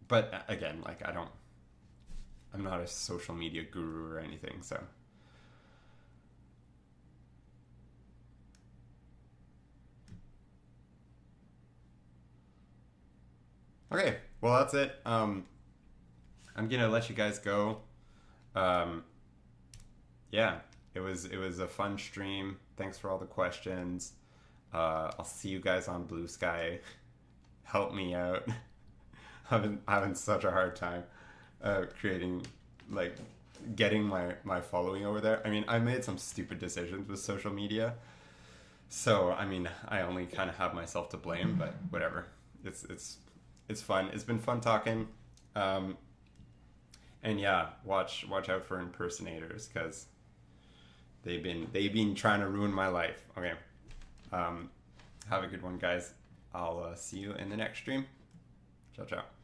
but again, like, I'm not a social media guru or anything, so. Okay, well, that's it. I'm gonna let you guys go. Yeah, it was a fun stream. Thanks for all the questions. I'll see you guys on Blue Sky. Help me out. having such a hard time creating, like, getting my following over there. I mean, I made some stupid decisions with social media, so I mean, I only kind of have myself to blame, but whatever. It's fun. It's been fun talking. And yeah, watch out for impersonators, because they've been trying to ruin my life. Okay. Have a good one, guys. I'll see you in the next stream. Ciao, ciao.